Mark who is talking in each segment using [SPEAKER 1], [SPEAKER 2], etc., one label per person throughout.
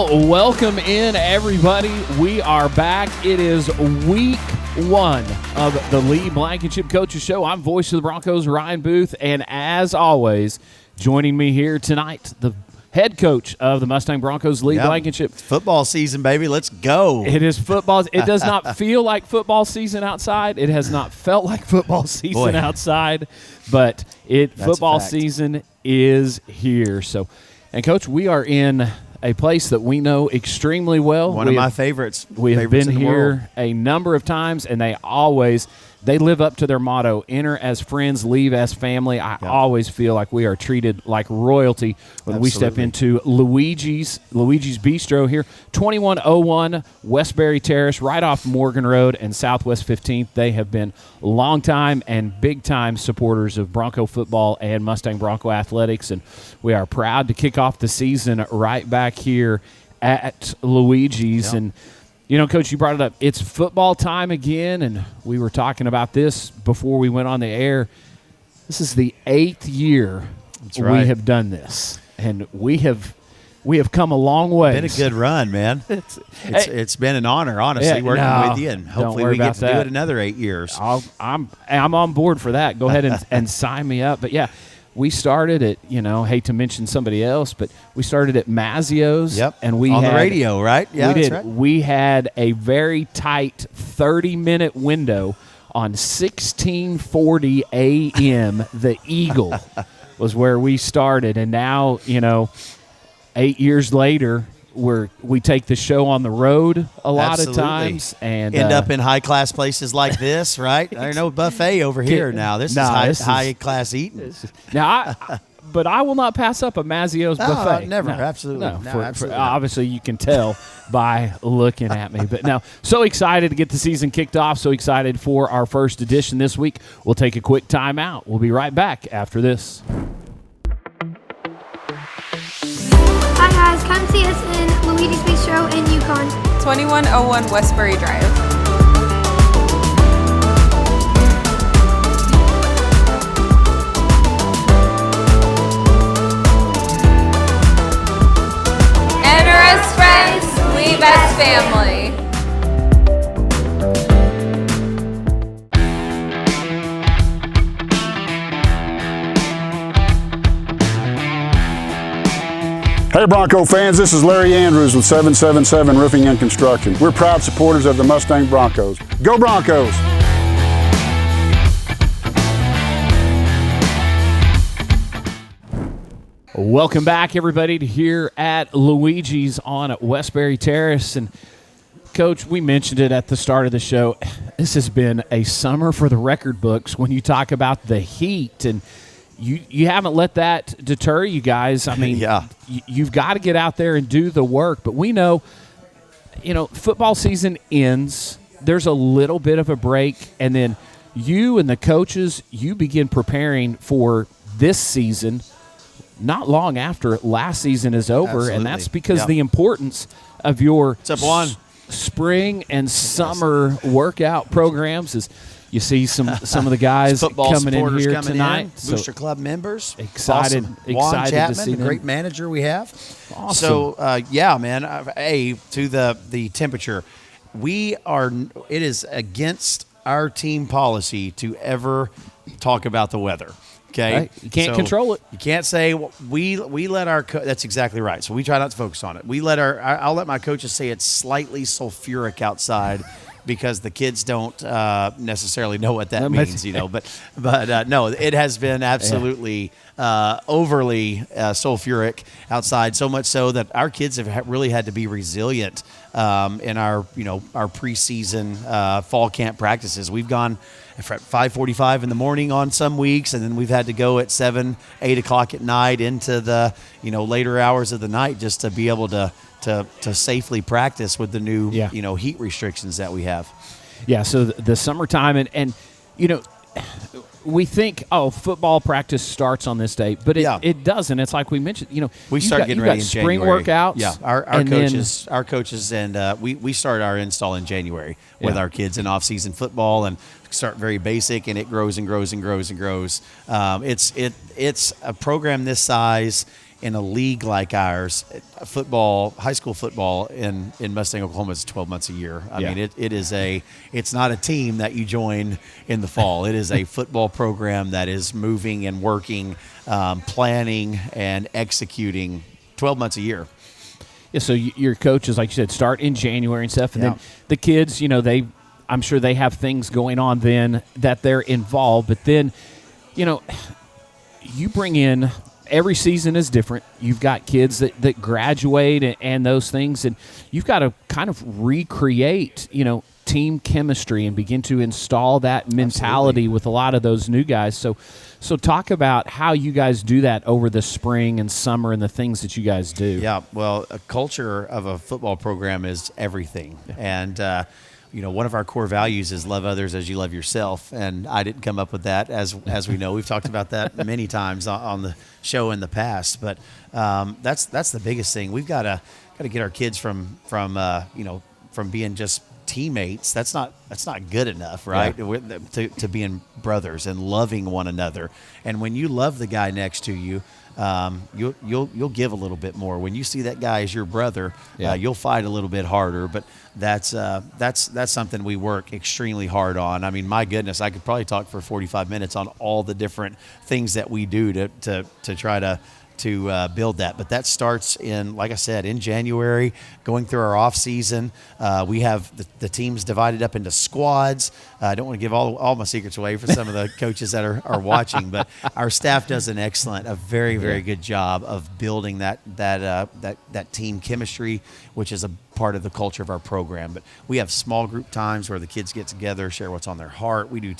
[SPEAKER 1] Well, welcome in, everybody. We are back. It is week one of the Lee Blankenship Coaches Show. I'm voice of the Broncos, Ryan Booth, and as always, joining me here tonight, the head coach of the Mustang Broncos, Lee Blankenship.
[SPEAKER 2] It's football season, baby. Let's go.
[SPEAKER 1] It is football. It does not feel like football season outside. It has not felt like football season outside, but football season is here. So, and Coach, we are in a place that we know extremely well.
[SPEAKER 2] One of my favorites.
[SPEAKER 1] We have been here a number of times, and they live up to their motto, enter as friends, leave as family. I always feel like we are treated like royalty when we step into Luigi's Bistro here, 2101 Westbury Terrace, right off Morgan Road and Southwest 15th. They have been longtime and big-time supporters of Bronco football and Mustang Bronco athletics, and we are proud to kick off the season right back here at Luigi's. And you know, Coach, you brought it up. It's football time again, and we were talking about this before we went on the air. This is the 8th year we have done this, and we have come a long way.
[SPEAKER 2] It's been a good run, man. It's been an honor, honestly, working with you, and hopefully we get to do it another 8 years.
[SPEAKER 1] I'm on board for that. Go ahead and sign me up. But we started at, hate to mention somebody else, but we started at Mazzio's.
[SPEAKER 2] Yep.
[SPEAKER 1] And we
[SPEAKER 2] on
[SPEAKER 1] had,
[SPEAKER 2] the radio, right? Yeah,
[SPEAKER 1] we did.
[SPEAKER 2] Right.
[SPEAKER 1] We had a very tight 30-minute window on 1640 a.m. The Eagle was where we started. And now, 8 years later, we take the show on the road a lot of times and
[SPEAKER 2] end up in high class places like this, right? There's no buffet over here now. This is high class eating.
[SPEAKER 1] But I will not pass up a Mazzio's buffet.
[SPEAKER 2] Never, absolutely. Absolutely.
[SPEAKER 1] Obviously, you can tell by looking at me. But now, so excited to get the season kicked off. So excited for our first edition this week. We'll take a quick time out. We'll be right back after this.
[SPEAKER 3] Hi guys, come see us in Luigi's Bistro in Yukon.
[SPEAKER 4] 2101 Westbury Drive. Enter as friends, leave as family.
[SPEAKER 5] Hey Bronco fans, this is Larry Andrews with 777 Roofing and Construction. We're proud supporters of the Mustang Broncos. Go Broncos!
[SPEAKER 1] Welcome back, everybody, to here at Luigi's on Westbury Terrace. And Coach, we mentioned it at the start of the show. This has been a summer for the record books when you talk about the heat, and you haven't let that deter you guys. I mean, you've got to get out there and do the work. But we know, football season ends. There's a little bit of a break, and then you and the coaches, you begin preparing for this season not long after last season is over.
[SPEAKER 2] Absolutely.
[SPEAKER 1] And that's because the importance of your spring and summer workout programs is – you see some of the guys coming in here tonight.
[SPEAKER 2] Booster Club members.
[SPEAKER 1] Excited
[SPEAKER 2] Chapman,
[SPEAKER 1] to see them.
[SPEAKER 2] A great manager we have.
[SPEAKER 1] Awesome.
[SPEAKER 2] So, man, to the temperature. It is against our team policy to ever talk about the weather. Okay,
[SPEAKER 1] right. You can't control it.
[SPEAKER 2] You can't say we let our that's exactly right. So we try not to focus on it. I'll let my coaches say it's slightly sulfuric outside. Because the kids don't necessarily know what that means, But no, it has been absolutely overly sulfuric outside, so much so that our kids have really had to be resilient in our preseason fall camp practices. We've gone at 5:45 in the morning on some weeks, and then we've had to go at 7, 8 o'clock at night into the later hours of the night just to be able to safely practice with the new heat restrictions that we have.
[SPEAKER 1] Yeah, so the summertime and we think, football practice starts on this date, but it doesn't. It's like we mentioned,
[SPEAKER 2] we start getting ready in
[SPEAKER 1] spring
[SPEAKER 2] January.
[SPEAKER 1] Workouts.
[SPEAKER 2] Yeah, our coaches, and we start our install in January with our kids in off-season football and start very basic, and it grows and grows and grows and grows. It's a program this size. in a league like ours, football, high school football in Mustang, Oklahoma is 12 months a year. I mean, it's not a team that you join in the fall. It is a football program that is moving and working, planning and executing 12 months a year.
[SPEAKER 1] Yeah, so your coaches, like you said, start in January and stuff, and then the kids, I'm sure they have things going on then that they're involved, but then, you bring in. Every season is different. You've got kids that graduate and those things, and you've got to kind of recreate, team chemistry and begin to install that mentality with a lot of those new guys. So talk about how you guys do that over the spring and summer and the things that you guys do.
[SPEAKER 2] Yeah, well, a culture of a football program is everything, and one of our core values is love others as you love yourself. And I didn't come up with that, as we know. We've talked about that many times on the show in the past. But that's the biggest thing. We've got to get our kids from being just teammates. That's not good enough, right? Yeah. To being brothers and loving one another. And when you love the guy next to you, you'll give a little bit more. When you see that guy as your brother, you'll fight a little bit harder. But that's something we work extremely hard on. I mean, my goodness, I could probably talk for 45 minutes on all the different things that we do to try to build that. But that starts in, like I said, in January, going through our off season. We have the teams divided up into squads. I don't want to give all my secrets away for some of the coaches that are watching, but our staff does a very, very good job of building that team chemistry, which is a part of the culture of our program. But we have small group times where the kids get together, share what's on their heart. We do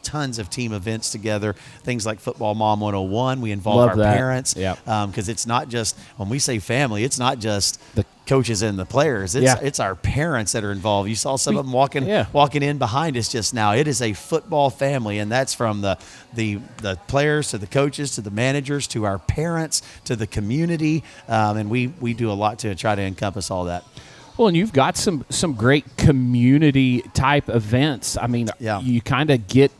[SPEAKER 2] tons of team events together, things like Football Mom 101. We involve our parents, because it's not just, when we say family, it's not just the coaches and the players. It's our parents that are involved. You saw some of them walking in behind us just now. It is a football family, and that's from the players to the coaches to the managers to our parents to the community, and we do a lot to try to encompass all that.
[SPEAKER 1] Well, and you've got some great community type events. I mean, you kind of get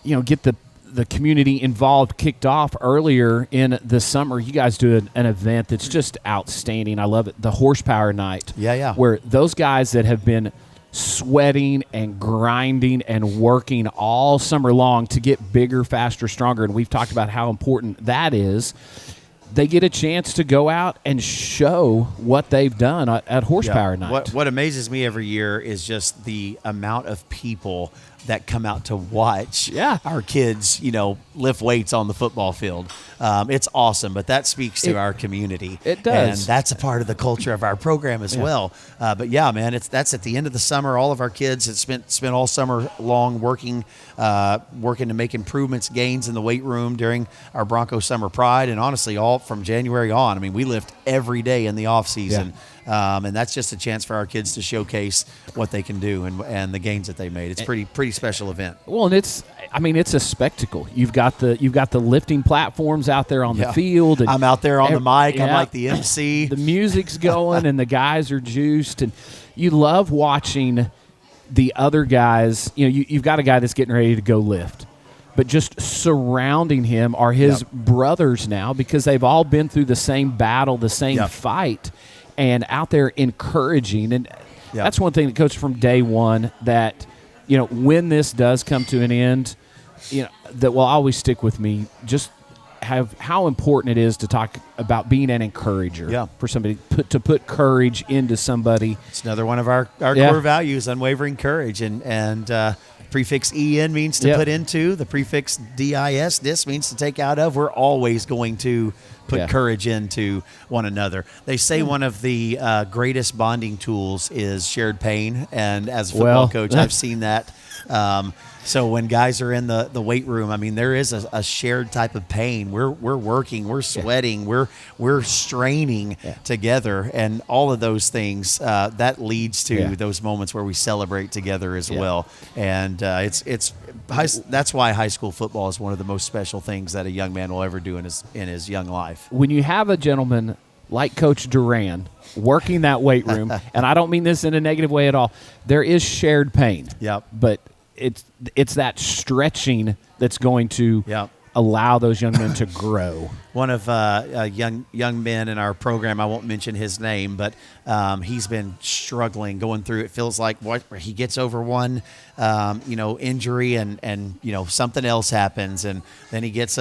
[SPEAKER 1] the community involved, kicked off earlier in the summer. You guys do an event that's just outstanding. I love it. The Horsepower Night.
[SPEAKER 2] Yeah.
[SPEAKER 1] Where those guys that have been sweating and grinding and working all summer long to get bigger, faster, stronger, and we've talked about how important that is. They get a chance to go out and show what they've done at Horsepower Night.
[SPEAKER 2] What amazes me every year is just the amount of people that come out to watch our kids, lift weights on the football field. It's awesome, but that speaks to our community.
[SPEAKER 1] It does.
[SPEAKER 2] And that's a part of the culture of our program as well. But yeah, man, that's at the end of the summer. All of our kids have spent all summer long working to make improvements, gains in the weight room during our Bronco Summer Pride. And honestly, all from January on, I mean, we lift every day in the off season. And that's just a chance for our kids to showcase what they can do and the gains that they made. It's pretty special event.
[SPEAKER 1] Well, and it's a spectacle. You've got the lifting platforms out there on the field. And
[SPEAKER 2] I'm out there on the mic. I'm like the MC.
[SPEAKER 1] The music's going and the guys are juiced, and you love watching the other guys. You've got a guy that's getting ready to go lift, but just surrounding him are his brothers now, because they've all been through the same battle, the same fight, and out there encouraging. And that's one thing that coach from day one, that when this does come to an end, that will always stick with me. Just how important it is to talk about being an encourager for somebody, to put courage into somebody.
[SPEAKER 2] It's another one of our core values, unwavering courage, and prefix EN means to put into. The prefix dis means to take out of. We're always going to put courage into one another. They say one of the greatest bonding tools is shared pain, and as a football coach, I've seen that. So when guys are in the weight room, I mean, there is a shared type of pain. We're working, we're sweating, we're straining together, and all of those things that leads to those moments where we celebrate together as well. And that's why high school football is one of the most special things that a young man will ever do in his young life.
[SPEAKER 1] When you have a gentleman like Coach Duran working that weight room, and I don't mean this in a negative way at all, there is shared pain. But it's that stretching that's going to allow those young men to grow.
[SPEAKER 2] one of young men in our program. I won't mention his name, but he's been struggling, going through. It feels like he gets over one, injury, and something else happens, and then he gets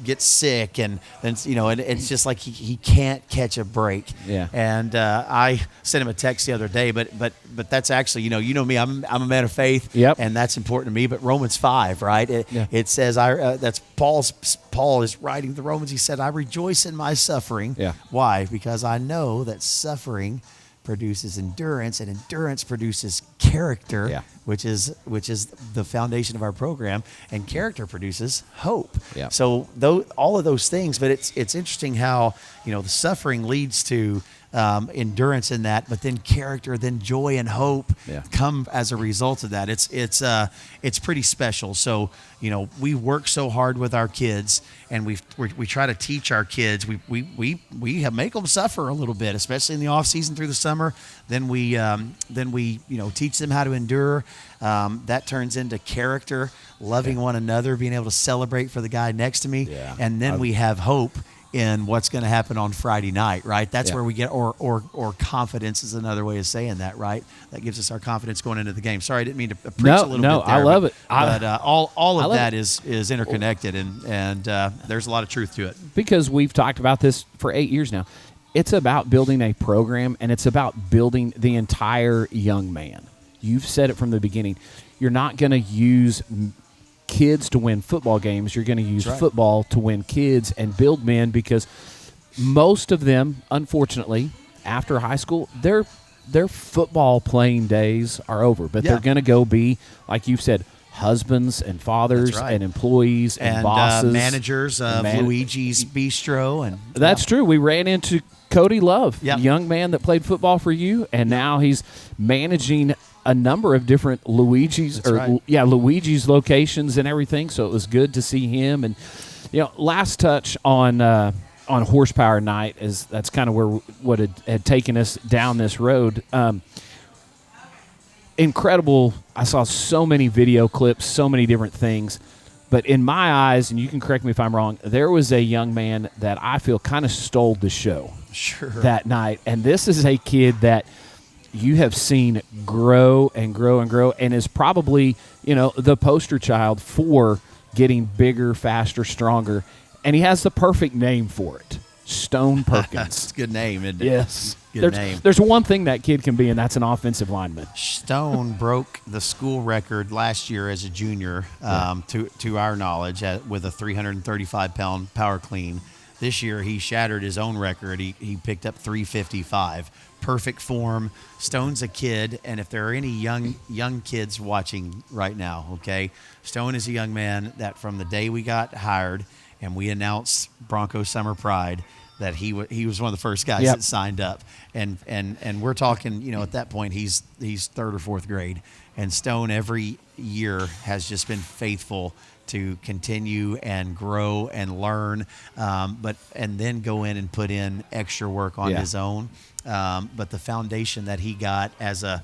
[SPEAKER 2] gets sick, and then and it's just like he can't catch a break.
[SPEAKER 1] Yeah.
[SPEAKER 2] And I sent him a text the other day, but that's actually you know me, I'm a man of faith.
[SPEAKER 1] Yep.
[SPEAKER 2] And that's important to me. But Romans 5, right? It says that's Paul is writing the Romans. He said, "I rejoice in my suffering."
[SPEAKER 1] Yeah.
[SPEAKER 2] Why? Because I know that suffering produces endurance, and endurance produces character,
[SPEAKER 1] Yeah.
[SPEAKER 2] which is the foundation of our program, and character produces hope.
[SPEAKER 1] Yeah.
[SPEAKER 2] So all of those things, but it's interesting how the suffering leads to endurance in that, but then character, then joy and hope come as a result of that. It's pretty special. So we work so hard with our kids, and we try to teach our kids. We make them suffer a little bit, especially in the off season through the summer. Then we teach them how to endure. That turns into character, loving one another, being able to celebrate for the guy next to me, and then we have hope in what's going to happen on Friday night, right? That's where we get, or confidence is another way of saying that, right? That gives us our confidence going into the game. Sorry, I didn't mean to preach a little bit there.
[SPEAKER 1] I love it.
[SPEAKER 2] But all of that is interconnected, and there's a lot of truth to it.
[SPEAKER 1] Because we've talked about this for 8 years now. It's about building a program, and it's about building the entire young man. You've said it from the beginning. You're not going to use kids to win football games. You're going to use football to win kids and build men, because most of them, unfortunately, after high school, their football playing days are over. But they're going to go be, like you've said, husbands and fathers and employees and bosses.
[SPEAKER 2] Managers of Luigi's Bistro. And
[SPEAKER 1] that's true. We ran into Cody Love, a young man that played football for you, and now he's managing a number of different Luigi's Luigi's locations and everything. So it was good to see him. And last touch on horsepower night is that's kind of where what had taken us down this road. Incredible. I saw so many video clips, so many different things. But in my eyes, and you can correct me if I'm wrong, there was a young man that I feel kind of stole the show that night. And this is a kid that you have seen grow and grow and grow, and is probably, the poster child for getting bigger, faster, stronger. And he has the perfect name for it. Stone Perkins.
[SPEAKER 2] It's a good name, isn't it?
[SPEAKER 1] Yes.
[SPEAKER 2] Good name.
[SPEAKER 1] There's one thing that kid can be, and that's an offensive lineman.
[SPEAKER 2] Stone broke the school record last year as a junior, to our knowledge, with a 335-pound power clean. This year, he shattered his own record. He picked up 355. Perfect form. Stone's a kid, and if there are any young kids watching right now, okay, Stone is a young man that from the day we got hired and we announced Bronco Summer Pride, that he was one of the first guys that signed up, and we're talking, at that point he's third or fourth grade, and Stone every year has just been faithful to continue and grow and learn, and then go in and put in extra work on his own. But the foundation that he got as a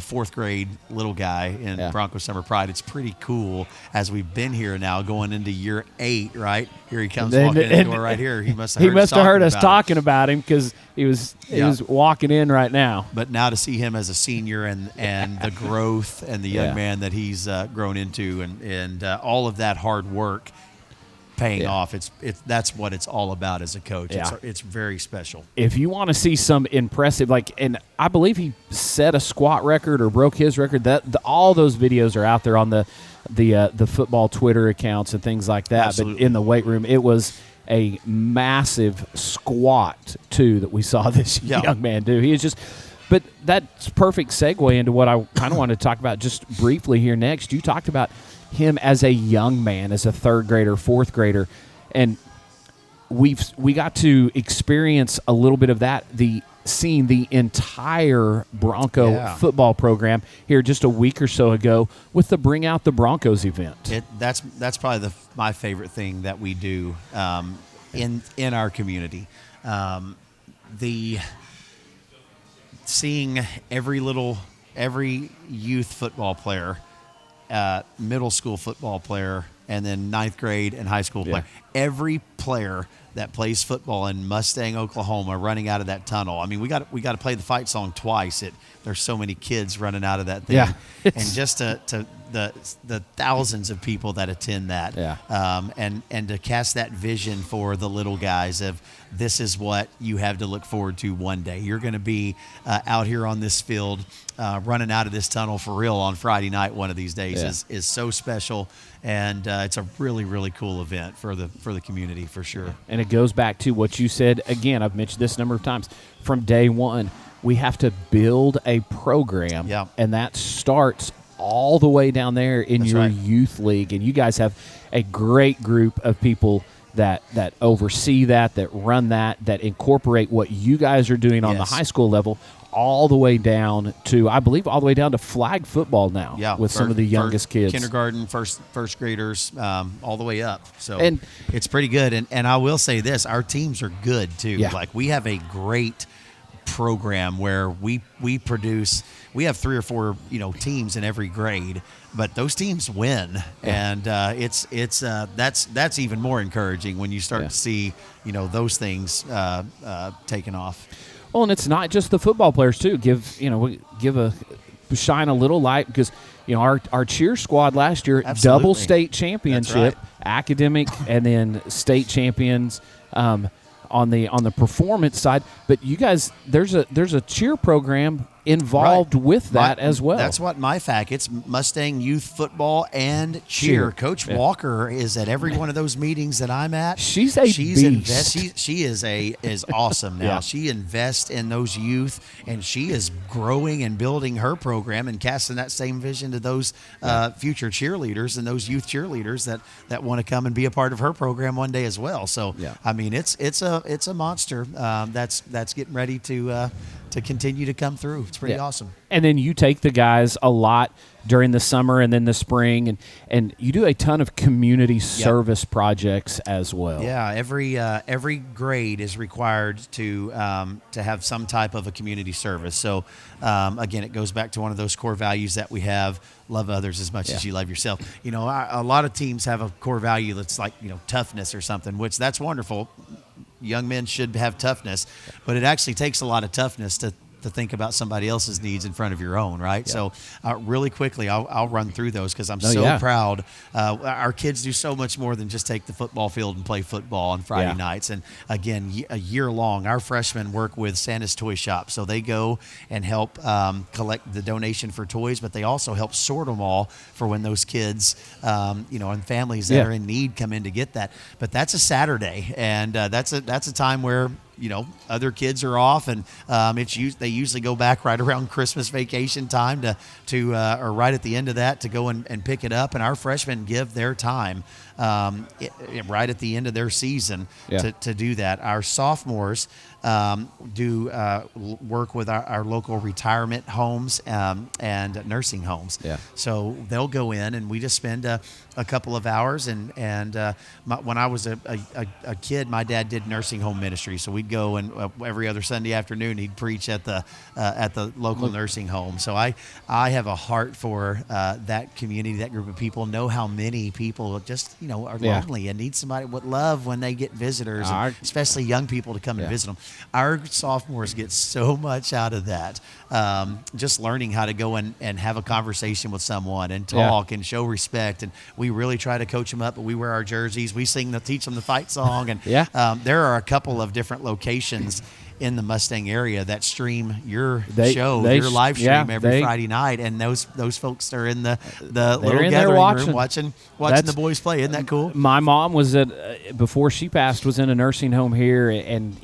[SPEAKER 2] fourth grade little guy in Bronco Summer Pride, it's pretty cool as we've been here now going into year 8, right? Here he comes walking in the door right here. He must have heard us talking about him because he was walking in right now. But now to see him as a senior and the growth and the young man that he's grown into and all of that hard work paying off. That's what it's all about as a coach. It's very special. If you want to see some impressive, and I believe he set a squat record or broke his record. All those videos are out there on the football Twitter accounts and things like that. Absolutely. But in the weight room, it was a massive squat too that we saw this young man do. He is just. But that's perfect segue into what I kind of want to talk about just briefly here next. You talked about him as a young man, as a third grader, fourth grader, and we got to experience a little bit of that, seeing the entire Bronco football program here just a week or so ago with the Bring Out the Broncos event. That's probably my favorite thing that we do in our community. Seeing every youth football player, middle school football player, and then 9th grade and high school player. Every player that plays football in Mustang, Oklahoma, running out of that tunnel. I mean, we got to play the fight song twice. There's so many kids running out of that thing.
[SPEAKER 1] Yeah.
[SPEAKER 2] And just to the thousands of people that attend that, and to cast that vision for the little guys of this is what you have to look forward to one day. You're going to be out here on this field, running out of this tunnel for real on Friday night one of these days is so special, and it's a really, really cool event for the community for sure.
[SPEAKER 1] And it goes back to what you said again. I've mentioned this a number of times from day one. We have to build a program, and that starts all the way down there in your youth league. And you guys have a great group of people that oversee that run that incorporate what you guys are doing on the high school level all the way down to, I believe, all the way down to flag football now with some of the youngest kids.
[SPEAKER 2] Kindergarten, first graders, all the way up. So it's pretty good. And I will say this, our teams are good too.
[SPEAKER 1] Yeah.
[SPEAKER 2] Like we have a great program where we have 3 or 4 teams in every grade, but those teams win, and that's even more encouraging when you start to see those things taking off.
[SPEAKER 1] Well, and it's not just the football players too. Shine a little light, because our cheer squad last year, double state championship, academic and then state champions. On the performance side, but you guys, there's a cheer program involved with that as well.
[SPEAKER 2] That's what my FAC. It's Mustang Youth Football and Cheer. Coach Walker is at every one of those meetings that I'm at.
[SPEAKER 1] She's beast.
[SPEAKER 2] She is awesome now. She invests in those youth, and she is growing and building her program and casting that same vision to those future cheerleaders and those youth cheerleaders that want to come and be a part of her program one day as well. So I mean, it's a monster that's getting ready to continue to come through. It's pretty awesome.
[SPEAKER 1] And then you take the guys a lot during the summer and then the spring, and you do a ton of community service projects as well.
[SPEAKER 2] Yeah, every grade is required to have some type of a community service. So again, it goes back to one of those core values that we have: love others as much as you love yourself. A lot of teams have a core value that's like toughness or something, which that's wonderful. Young men should have toughness, but it actually takes a lot of toughness to think about somebody else's needs in front of your own, right? So really quickly, I'll run through those because I'm so proud. Our kids do so much more than just take the football field and play football on Friday nights. And again, a year long, our freshmen work with Santa's Toy Shop. So they go and help collect the donation for toys, but they also help sort them all for when those kids, and families that are in need come in to get that. But that's a Saturday, and that's a time where other kids are off, and they usually go back right around Christmas vacation time or right at the end of that to go and pick it up. And our freshmen give their time right at the end of their season to do that. Our sophomores do work with our local retirement homes and nursing homes. So they'll go in, and we just spend a couple of hours. And when I was a kid, my dad did nursing home ministry. So we'd go, and every other Sunday afternoon he'd preach at the local nursing home. So I have a heart for that community, that group of people. Know how many people just are lonely and need somebody with love when they get visitors, and especially young people to come and visit them. Our sophomores get so much out of that, just learning how to go and have a conversation with someone and talk and show respect. And we really try to coach them up, but we wear our jerseys. We teach them the fight song. And there are a couple of different locations in the Mustang area that stream your your live stream every Friday night, and those folks are in the little gathering room watching the boys play. Isn't that cool?
[SPEAKER 1] My mom was before she passed, was in a nursing home here, and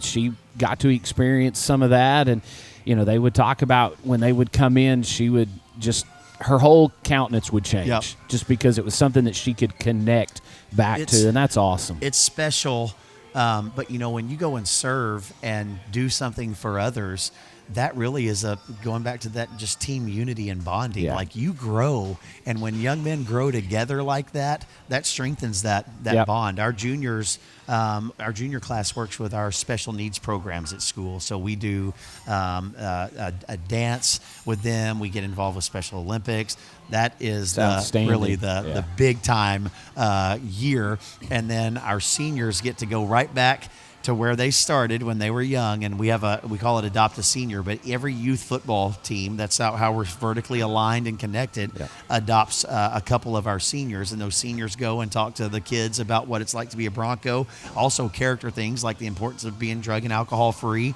[SPEAKER 1] she got to experience some of that. And they would talk about when they would come in, she would just, her whole countenance would change just because it was something that she could connect back to, and that's awesome.
[SPEAKER 2] It's special. But when you go and serve and do something for others, that really is going back to that just team unity and bonding.
[SPEAKER 1] Yeah.
[SPEAKER 2] Like you grow, and when young men grow together like that, that strengthens that
[SPEAKER 1] Yep.
[SPEAKER 2] bond. Our juniors, our junior class works with our special needs programs at school. So we do a dance with them. We get involved with Special Olympics. That is really the big time year. And then our seniors get to go right back to where they started when they were young, and we call it Adopt a Senior, but every youth football team, that's how we're vertically aligned and connected, adopts a couple of our seniors, and those seniors go and talk to the kids about what it's like to be a Bronco, also character things like the importance of being drug and alcohol free,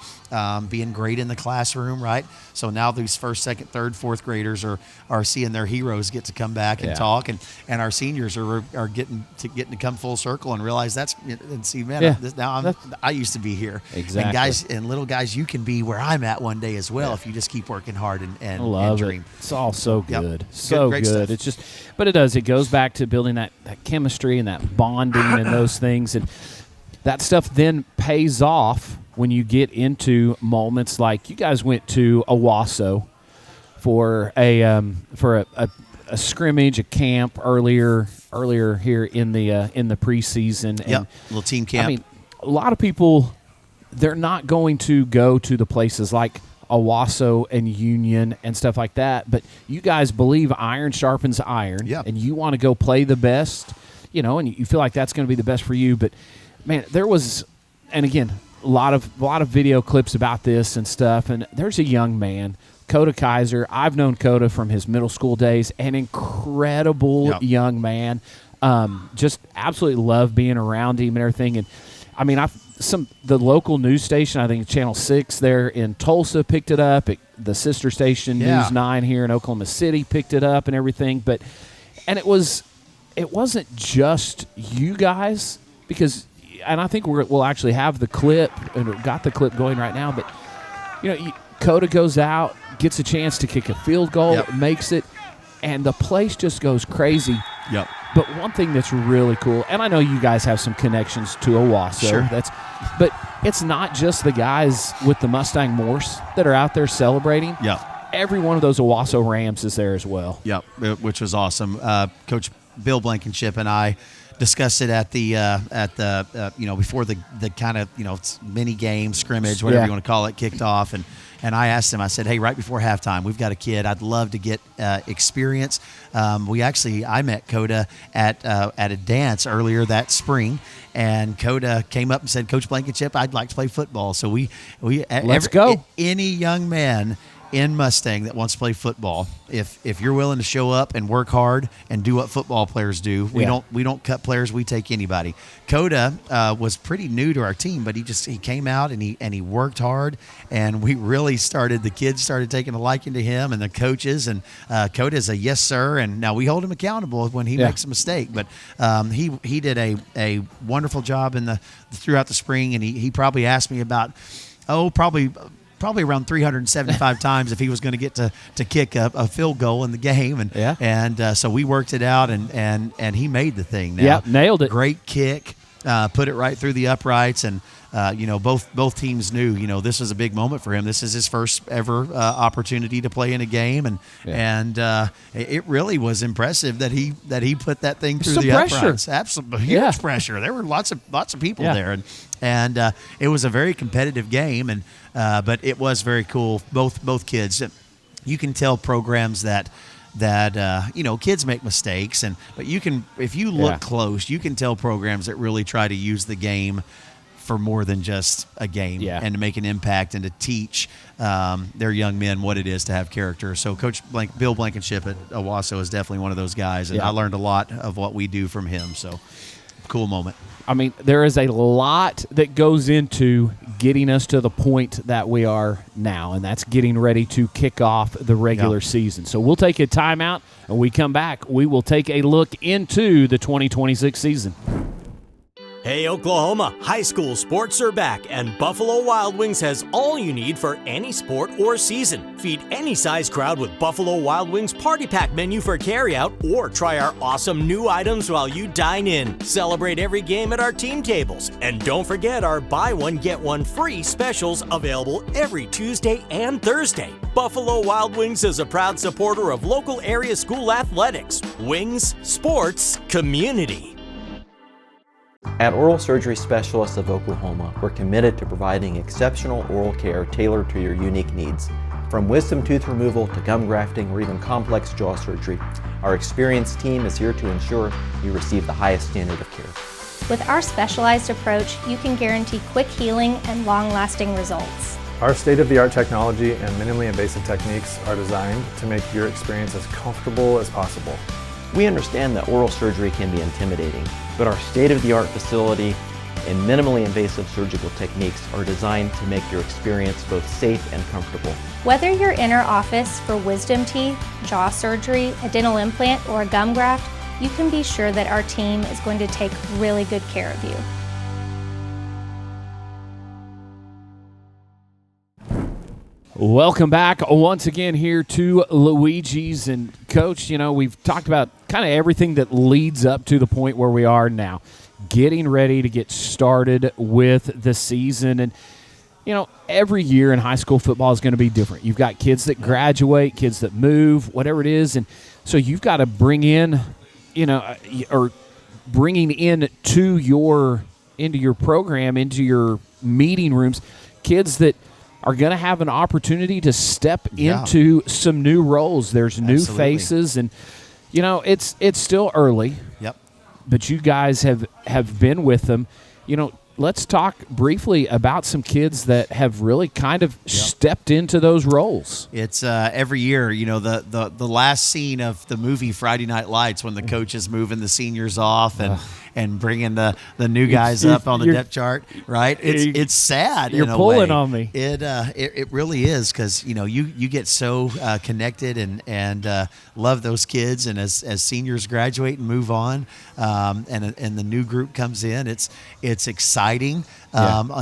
[SPEAKER 2] being great in the classroom, right? So now these first, second, third, fourth graders are seeing their heroes get to come back and talk, and our seniors are getting to come full circle and realize and see, man, I used to be here.
[SPEAKER 1] Exactly.
[SPEAKER 2] And guys and little guys, you can be where I'm at one day as well if you just keep working hard and dream.
[SPEAKER 1] It's all so good.
[SPEAKER 2] Yep.
[SPEAKER 1] So
[SPEAKER 2] Great
[SPEAKER 1] good.
[SPEAKER 2] stuff.
[SPEAKER 1] It's just, but it goes back to building that chemistry and that bonding and those things. And that stuff then pays off when you get into moments like you guys went to Owasso for a scrimmage, a camp earlier here in the preseason. And
[SPEAKER 2] little team camp.
[SPEAKER 1] I mean, a lot of people, they're not going to go to the places like Owasso and Union and stuff like that, but you guys believe iron sharpens iron, and you want to go play the best, and you feel like that's going to be the best for you. But man, there was, and again, a lot of video clips about this and stuff, and there's a young man, Coda Kaiser. I've known Coda from his middle school days, an incredible young man. Just absolutely love being around him and everything. And I mean, the local news station, I think Channel 6 there in Tulsa picked it up. The sister station, News 9 here in Oklahoma City, picked it up and everything. And it wasn't just you guys, because, and I think we'll actually have the clip, and we've got the clip going right now. But Coda goes out, gets a chance to kick a field goal, makes it, and the place just goes crazy.
[SPEAKER 2] Yep.
[SPEAKER 1] But one thing that's really cool, and I know you guys have some connections to Owasso, but it's not just the guys with the Mustang Morse that are out there celebrating.
[SPEAKER 2] Yeah.
[SPEAKER 1] Every one of those Owasso Rams is there as well.
[SPEAKER 2] Yep, which was awesome. Coach Bill Blankenship and I discussed it at the before the kind of mini game, scrimmage, whatever you want to call it, kicked off, and I asked him, I said, hey, right before halftime, we've got a kid. I'd love to get experience. I met Coda at a dance earlier that spring, and Coda came up and said, Coach Blankenship, I'd like to play football. So
[SPEAKER 1] let's go.
[SPEAKER 2] Any young man in Mustang that wants to play football, if you're willing to show up and work hard and do what football players do, we don't cut players, we take anybody. Coda was pretty new to our team, but he came out and he worked hard, and the kids started taking a liking to him and the coaches, and Coda's a yes sir, and now we hold him accountable when he makes a mistake, but he did a wonderful job throughout the spring, and he probably asked me about probably around 375 times if he was going to get to kick a field goal in the game, and so we worked it out, and he made the thing.
[SPEAKER 1] Nailed it.
[SPEAKER 2] Great kick, put it right through the uprights, and both teams knew this was a big moment for him. This is his first ever opportunity to play in a game, and it really was impressive that he put that thing through the uprights. Absolutely huge pressure. There were lots of people there, and it was a very competitive game, and but it was very cool. Both kids, you can tell programs that kids make mistakes, but you can, if you look close, you can tell programs that really try to use the game for more than just a game, and to make an impact and to teach their young men what it is to have character. So Coach Bill Blankenship at Owasso is definitely one of those guys, and I learned a lot of what we do from him. So cool moment.
[SPEAKER 1] I mean, there is a lot that goes into getting us to the point that we are now, and that's getting ready to kick off the regular season. So we'll take a timeout, and when we come back, we will take a look into the 2026 season.
[SPEAKER 6] Hey Oklahoma, high school sports are back and Buffalo Wild Wings has all you need for any sport or season. Feed any size crowd with Buffalo Wild Wings Party Pack menu for carryout or try our awesome new items while you dine in. Celebrate every game at our team tables. And don't forget our buy one get one free specials available every Tuesday and Thursday. Buffalo Wild Wings is a proud supporter of local area school athletics. Wings, sports, community.
[SPEAKER 7] At Oral Surgery Specialists of Oklahoma, we're committed to providing exceptional oral care tailored to your unique needs. From wisdom tooth removal to gum grafting or even complex jaw surgery, our experienced team is here to ensure you receive the highest standard of care.
[SPEAKER 8] With our specialized approach, you can guarantee quick healing and long-lasting results.
[SPEAKER 9] Our state-of-the-art technology and minimally invasive techniques are designed to make your experience as comfortable as possible.
[SPEAKER 7] We understand that oral surgery can be intimidating, but our state-of-the-art facility and minimally invasive surgical techniques are designed to make your experience both safe and comfortable.
[SPEAKER 8] Whether you're in our office for wisdom teeth, jaw surgery, a dental implant, or a gum graft, you can be sure that our team is going to take really good care of you.
[SPEAKER 1] Welcome back once again here to Luigi's. And Coach, you know, we've talked about kind of everything that leads up to the point where we are now, getting ready to get started with the season. And, you know, every year in high school football is going to be different. You've got kids that graduate, kids that move, whatever it is. And so you've got to bring in, you know, or bringing in into your program, into your meeting rooms, kids that are going to have an opportunity to step into some new roles. There's new faces, and you know it's still early.
[SPEAKER 2] Yep.
[SPEAKER 1] But you guys have been with them. You know, let's talk briefly about some kids that have really kind of stepped into those roles.
[SPEAKER 2] It's every year, you know, the last scene of the movie Friday Night Lights when the coach is moving the seniors off and bringing the new guys up on the depth chart, right? It's sad.
[SPEAKER 1] You're
[SPEAKER 2] in a
[SPEAKER 1] pulling
[SPEAKER 2] way.
[SPEAKER 1] on me.
[SPEAKER 2] It really is, because you know you get so connected and love those kids, and as seniors graduate and move on, and the new group comes in, it's exciting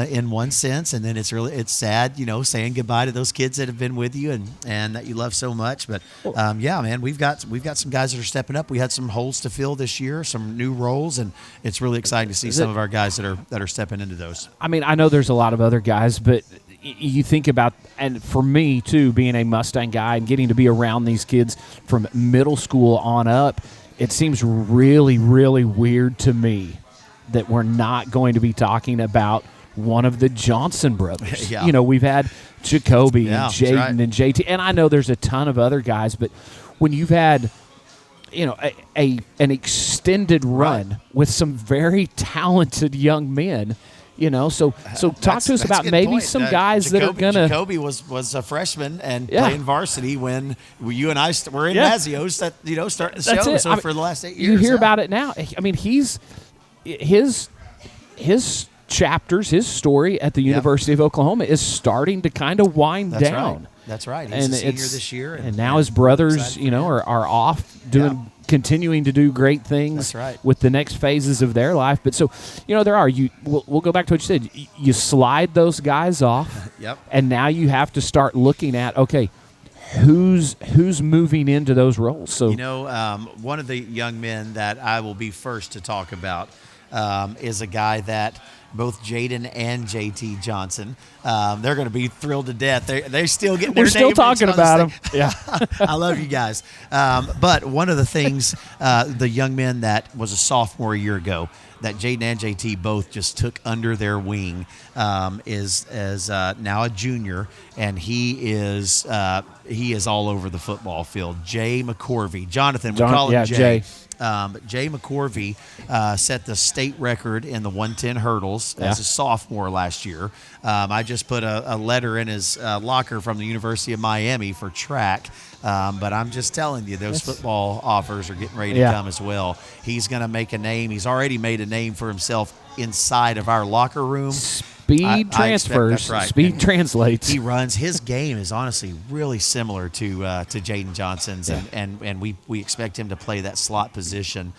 [SPEAKER 2] in one sense, and then it's sad, you know, saying goodbye to those kids that have been with you and that you love so much. But man, we've got some guys that are stepping up. We had some holes to fill this year, some new roles, and it's really exciting to see some of our guys that are stepping into those.
[SPEAKER 1] I mean, I know there's a lot of other guys, but you think about, and for me too, being a Mustang guy and getting to be around these kids from middle school on up, it seems really, really weird to me that we're not going to be talking about one of the Johnson brothers. You know, we've had Jacoby and Jaden and JT, and I know there's a ton of other guys, but when you've had, you know, an extended run with some very talented young men, you know, so talk to us about maybe some guys that are gonna.
[SPEAKER 2] Jacoby was a freshman and playing varsity when you and I were in Mazzio's, starting the show. So for the last 8 years,
[SPEAKER 1] you hear about it now. I mean, his chapters, his story at the University of Oklahoma is starting to kind of wind down.
[SPEAKER 2] Right. That's right. He's a senior this year,
[SPEAKER 1] and now his brothers, you know, are off continuing to do great things with the next phases of their life. But so, you know, we'll go back to what you said. You slide those guys off, and now you have to start looking at, okay, who's moving into those roles. So,
[SPEAKER 2] you know, one of the young men that I will be first to talk about is a guy that both Jaden and JT Johnson, they're going to be thrilled to death. They're still getting their
[SPEAKER 1] We're still talking about them. Yeah.
[SPEAKER 2] I love you guys. But one of the things, the young man that was a sophomore a year ago that Jaden and JT both just took under their wing is now a junior, and he is all over the football field. Jay McCorvey. Jonathan, we call him Jay. Jay McCorvey set the state record in the 110 hurdles as a sophomore last year. I just put a letter in his locker from the University of Miami for track. But I'm just telling you, those football offers are getting ready to come as well. He's going to make a name. He's already made a name for himself inside of our locker room.
[SPEAKER 1] speed transfers.
[SPEAKER 2] That's right.
[SPEAKER 1] Speed
[SPEAKER 2] and
[SPEAKER 1] translates.
[SPEAKER 2] He runs. His game is honestly really similar to Jaden Johnson's, and we expect him to play that slot position.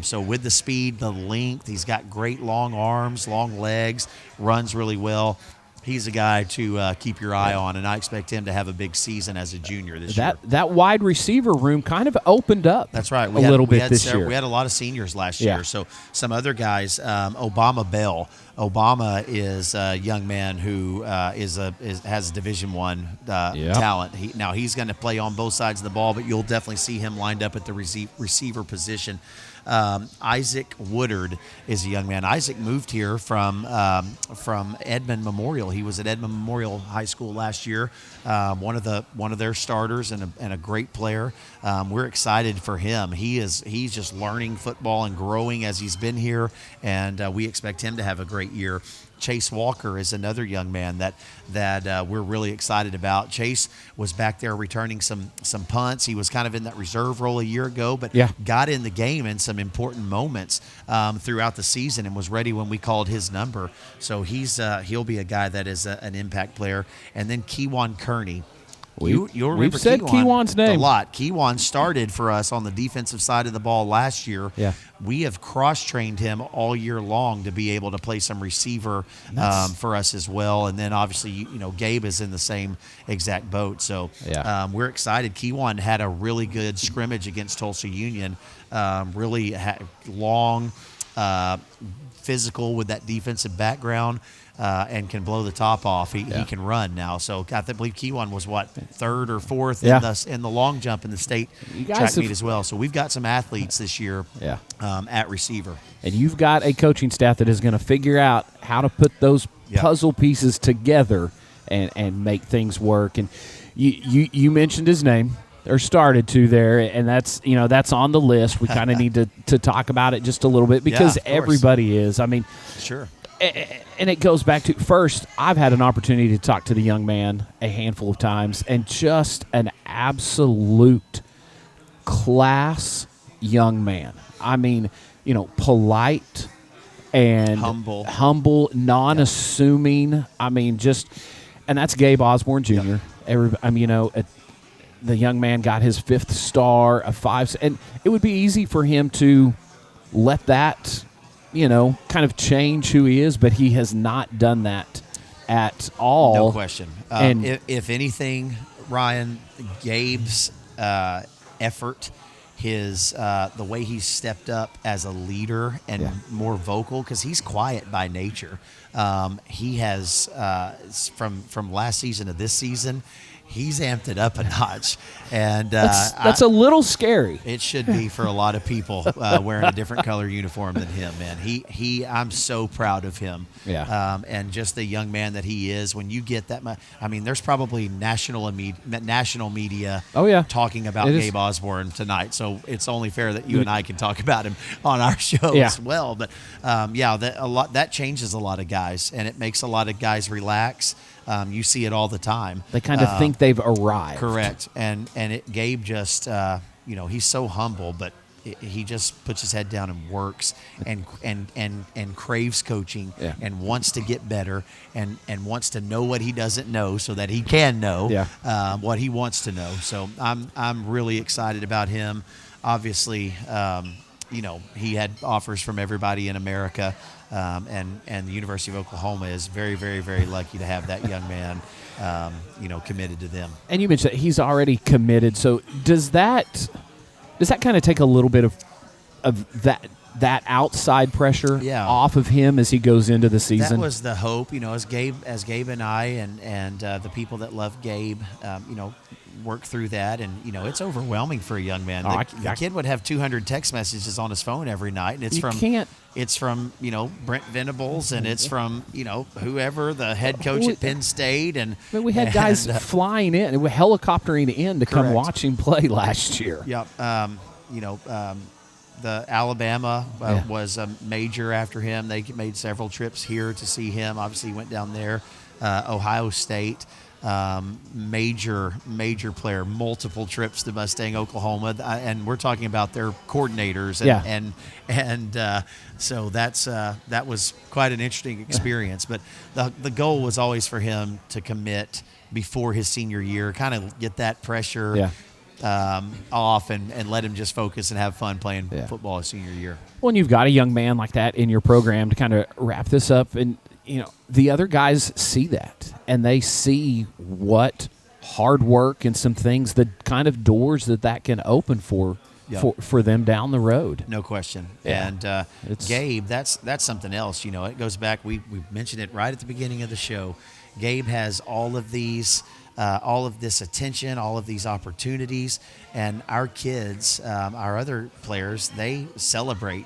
[SPEAKER 2] So with the speed, the length, he's got great long arms, long legs, runs really well. He's a guy to keep your eye on, and I expect him to have a big season as a junior this year.
[SPEAKER 1] That wide receiver room kind of opened up.
[SPEAKER 2] That's right.
[SPEAKER 1] A little bit this year.
[SPEAKER 2] We had a lot of seniors last year. So some other guys, Obama Bell. Obama is a young man who has a Division I talent. He's going to play on both sides of the ball, but you'll definitely see him lined up at the receiver position. Isaac Woodard is a young man. Isaac moved here from Edmond Memorial. He was at Edmond Memorial High School last year. One of their starters and a great player. We're excited for him. He's just learning football and growing as he's been here, and we expect him to have a great year. Chase Walker is another young man that we're really excited about. Chase was back there returning some punts. He was kind of in that reserve role a year ago, but got in the game in some important moments throughout the season and was ready when we called his number. So he'll be a guy that is an impact player. And then Keewan Kearney. You'll remember
[SPEAKER 1] we've said Keewan's name
[SPEAKER 2] a lot. Keewan started for us on the defensive side of the ball last year.
[SPEAKER 1] Yeah.
[SPEAKER 2] We have cross-trained him all year long to be able to play some receiver for us as well. And then obviously, Gabe is in the same exact boat. So we're excited. Keewan had a really good scrimmage against Tulsa Union. Really long, physical with that defensive background. And can blow the top off. He can run now. So I believe Keewan was third or fourth in the long jump in the state track meet as well. So we've got some athletes this year at receiver.
[SPEAKER 1] And you've got a coaching staff that is going to figure out how to put those puzzle pieces together and make things work. And you mentioned his name. Or started to there, and that's on the list. We kind of need to talk about it just a little bit because everybody is. I mean,
[SPEAKER 2] sure.
[SPEAKER 1] And it goes back to, first, I've had an opportunity to talk to the young man a handful of times, and just an absolute class young man. I mean, polite and humble, non-assuming. I mean, and that's Gabe Osborne Jr. The young man got his 5th star, a 5, and it would be easy for him to let that kind of change who he is, but he has not done that at all.
[SPEAKER 2] No question. And if anything, Ryan, Gabe's effort, the way he's stepped up as a leader and more vocal, because he's quiet by nature. He has, from last season to this season, he's amped it up a notch, and
[SPEAKER 1] that's a little scary.
[SPEAKER 2] It should be for a lot of people wearing a different color uniform than him. Man, I'm so proud of him.
[SPEAKER 1] Yeah.
[SPEAKER 2] And just the young man that he is. When you get that much, there's probably national media. Talking about Gabe Osborne tonight. So it's only fair that you and I can talk about him on our show as well. But that changes a lot of guys, and it makes a lot of guys relax. You see it all the time.
[SPEAKER 1] They kind of think they've arrived.
[SPEAKER 2] Correct. And Gabe just, he's so humble, but he just puts his head down and works and craves coaching and wants to get better and wants to know what he doesn't know so that he can know what he wants to know. So I'm really excited about him. Obviously, he had offers from everybody in America. And the University of Oklahoma is very, very, very lucky to have that young man, committed to them.
[SPEAKER 1] And you mentioned that he's already committed. So does that kind of take a little bit of that outside pressure off of him as he goes into the season?
[SPEAKER 2] That was the hope, as Gabe and I and the people that love Gabe, work through that, and it's overwhelming for a young man. The kid would have 200 text messages on his phone every night, and it's from Brent Venables, and it's from whoever the head coach at Penn State, and
[SPEAKER 1] we had guys flying in and helicoptering in to come watch him play last year.
[SPEAKER 2] Yep. The Alabama was a major after him. They made several trips here to see him. Obviously, he went down there. Ohio State. major player, multiple trips to Mustang, Oklahoma, and we're talking about their coordinators, so that was quite an interesting experience. But the goal was always for him to commit before his senior year, kind of get that pressure off, and let him just focus and have fun playing football his senior year.
[SPEAKER 1] When you've got a young man like that in your program, to kind of wrap this up, and the other guys see that, and they see what hard work and some things, the kind of doors that can open for them down the road.
[SPEAKER 2] No question.
[SPEAKER 1] Yeah.
[SPEAKER 2] And Gabe, that's something else. It goes back. We mentioned it right at the beginning of the show. Gabe has all of this attention, all of these opportunities, and our kids, our other players, they celebrate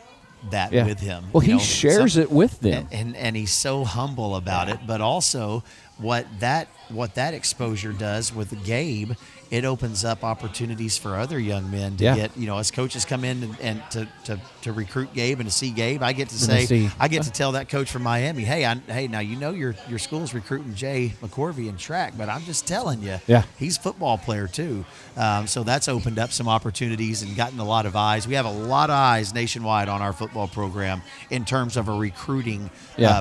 [SPEAKER 2] that with him.
[SPEAKER 1] Well, he shares it with them,
[SPEAKER 2] and he's so humble about it. But also, what that exposure does with Gabe, it opens up opportunities for other young men to get, as coaches come in and to recruit Gabe and to see Gabe, I get to tell that coach from Miami, hey, now your school's recruiting Jay McCorvey in track, but I'm just telling you, he's a football player too. So that's opened up some opportunities and gotten a lot of eyes. We have a lot of eyes nationwide on our football program in terms of a recruiting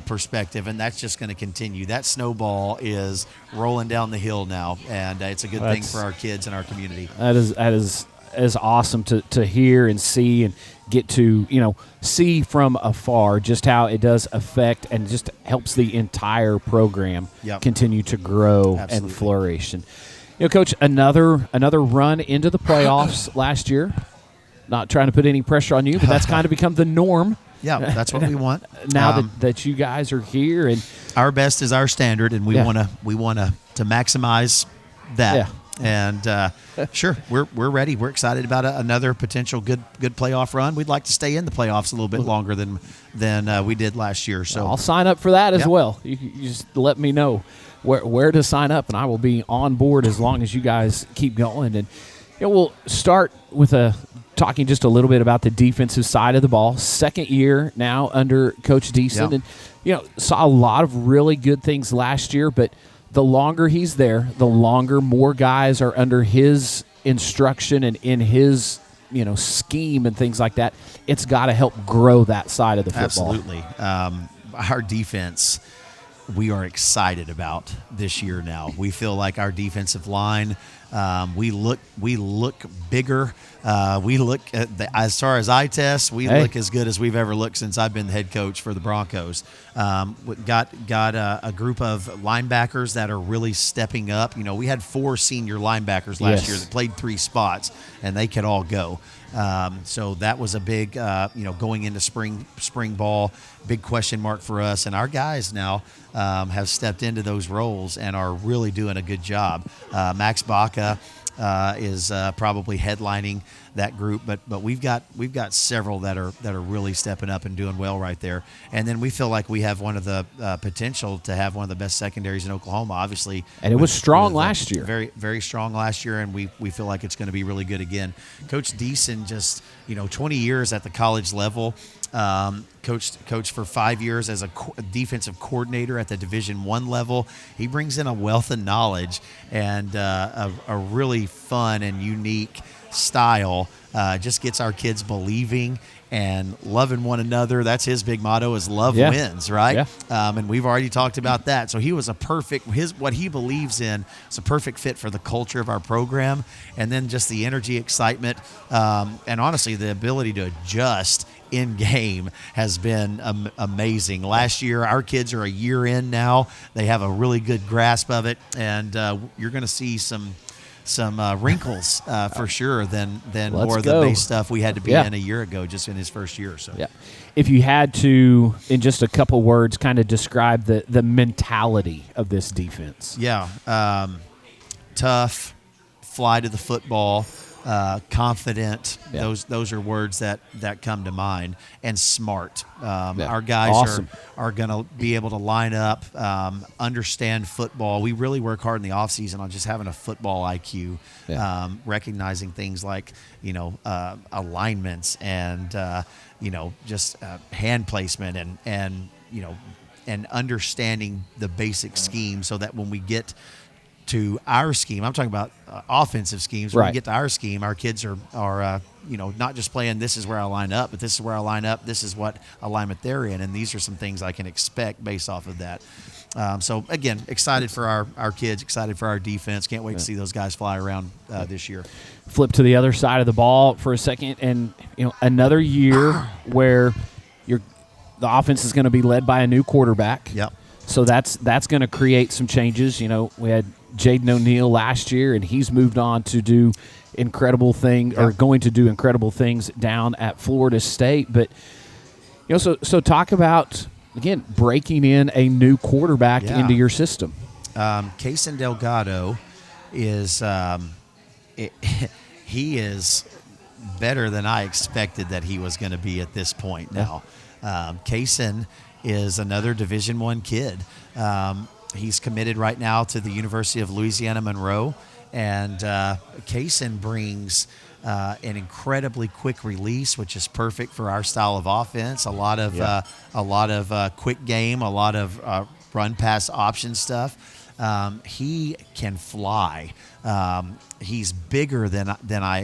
[SPEAKER 2] perspective, and that's just going to continue. That snowball is rolling down the hill now, and it's a good thing for our kids and our community.
[SPEAKER 1] That is awesome to hear and see and get to see from afar just how it does affect and just helps the entire program continue to grow and flourish. And Coach, another run into the playoffs last year. Not trying to put any pressure on you, but that's kind of become the norm.
[SPEAKER 2] Yeah, that's what we want.
[SPEAKER 1] Now that you guys are here, and
[SPEAKER 2] our best is our standard, and we want to maximize that.
[SPEAKER 1] Yeah.
[SPEAKER 2] And sure, we're ready. We're excited about another potential good playoff run. We'd like to stay in the playoffs a little bit longer than we did last year. So
[SPEAKER 1] I'll sign up for that as well. You just let me know where to sign up, and I will be on board as long as you guys keep going. And we'll start with talking just a little bit about the defensive side of the ball. Second year now under Coach Deason, and saw a lot of really good things last year, but the longer he's there, the longer more guys are under his instruction and in his scheme and things like that. It's got to help grow that side of the football.
[SPEAKER 2] Absolutely. Our defense, we are excited about this year now. We feel like our defensive line, we look bigger. We look as far as eye tests, we look as good as we've ever looked since I've been the head coach for the Broncos. We got a group of linebackers that are really stepping up. We had 4 senior linebackers last year that played 3 spots, and they could all go. So that was a big, going into spring ball, big question mark for us. And our guys now have stepped into those roles and are really doing a good job. Max Baca is probably headlining that group, but we've got several that are really stepping up and doing well right there. And then we feel like we have one of the potential to have one of the best secondaries in Oklahoma, obviously.
[SPEAKER 1] And it was strong last year.
[SPEAKER 2] Very, very strong last year, and we feel like it's going to be really good again. Coach Deason, just 20 years at the college level. Coached for 5 years as a defensive coordinator at the Division I level. He brings in a wealth of knowledge and a really fun and unique style. Just gets our kids believing and loving one another. That's his big motto, is love wins, right? Yeah. And we've already talked about that. So he was what he believes in is a perfect fit for the culture of our program. And then just the energy, excitement, and honestly, the ability to adjust in game has been amazing. Last year, our kids are a year in now. They have a really good grasp of it, and you're going to see some wrinkles for sure than more of the base stuff we had to be in a year ago, just in his first year. So,
[SPEAKER 1] if you had to, in just a couple words, kind of describe the mentality of this defense.
[SPEAKER 2] Tough, fly to the football. Confident. Those are words that come to mind. And smart. Our guys are going to be able to line up, understand football. We really work hard in the offseason on just having a football IQ, recognizing things like alignments and just hand placement and understanding the basic scheme, so that when we get to our scheme, I'm talking about offensive schemes. When we get to our scheme, our kids are not just playing this is where I line up, but this is where I line up. This is what alignment they're in, and these are some things I can expect based off of that. So again, excited for our kids, excited for our defense. Can't wait to see those guys fly around this year.
[SPEAKER 1] Flip to the other side of the ball for a second, and another year where the offense is going to be led by a new quarterback.
[SPEAKER 2] Yep.
[SPEAKER 1] So that's going to create some changes. We had Jaden O'Neal last year, and he's moved on to do incredible things, or going to do incredible things down at Florida State. But so talk about, again, breaking in a new quarterback into your system.
[SPEAKER 2] Cason Delgado is he is better than I expected that he was going to be at this point now. Cason is another Division I kid. He's committed right now to the University of Louisiana Monroe, and Cason brings an incredibly quick release, which is perfect for our style of offense. A lot of quick game, a lot of run pass option stuff. He can fly. He's bigger than I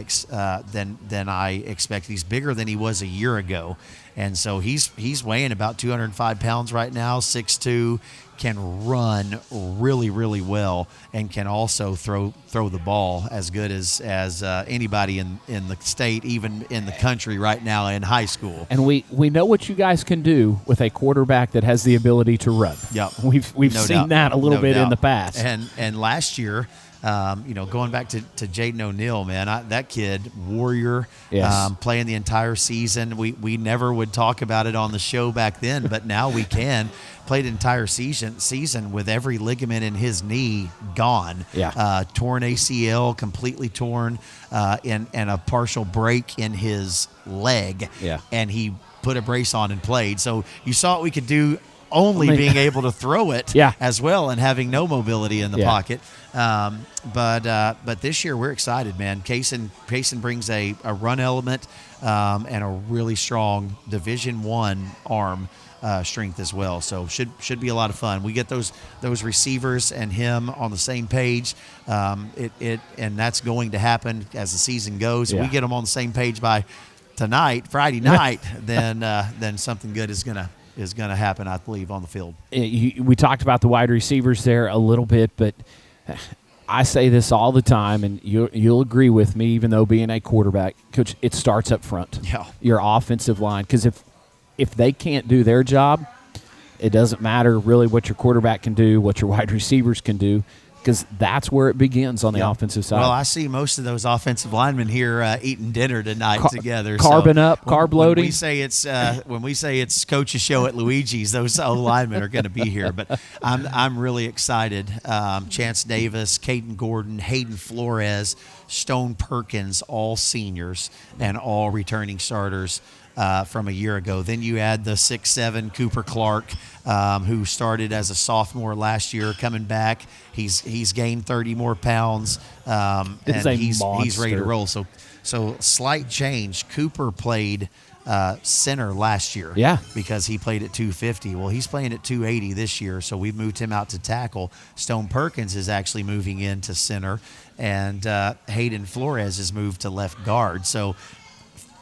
[SPEAKER 2] expected. He's bigger than he was a year ago, and so he's weighing about 205 pounds right now. 6'2", can run really, really well, and can also throw the ball as good as anybody in the state, even in the country right now in high school.
[SPEAKER 1] And we know what you guys can do with a quarterback that has the ability to run.
[SPEAKER 2] Yep.
[SPEAKER 1] We've seen that a little bit in the past.
[SPEAKER 2] And last year, going back to Jaden O'Neal, man, that kid, warrior, playing the entire season. We never would talk about it on the show back then, but now we can. Played an entire season with every ligament in his knee gone. Torn ACL, completely torn, and a partial break in his leg. And he put a brace on and played. So you saw what we could do, only being able to throw it as well, and having no mobility in the pocket. But this year we're excited, man. Cason brings a run element and a really strong Division I arm strength as well. So should be a lot of fun. We get those receivers and him on the same page. And that's going to happen as the season goes. If we get them on the same page by tonight, Friday night, then something good is gonna happen, I believe, on the field.
[SPEAKER 1] We talked about the wide receivers there a little bit, but I say this all the time, and you'll agree with me, even though being a quarterback, Coach, it starts up front. Your offensive line, because if they can't do their job, it doesn't matter really what your quarterback can do, what your wide receivers can do, because that's where it begins on the offensive side.
[SPEAKER 2] Well, I see most of those offensive linemen here eating dinner tonight together.
[SPEAKER 1] Carb loading.
[SPEAKER 2] When we say it's Coach's show at Luigi's, those O linemen are going to be here. But I'm really excited. Chance Davis, Caden Gordon, Hayden Flores, Stone Perkins, all seniors and all returning starters from a year ago. Then you add the 6'7" Cooper Clark, who started as a sophomore last year, coming back. He's gained 30 more pounds, and he's ready to roll. So slight change. Cooper played center last year, because he played at 250. Well, he's playing at 280 this year, so we've moved him out to tackle. Stone Perkins is actually moving into center, and Hayden Flores is moved to left guard. So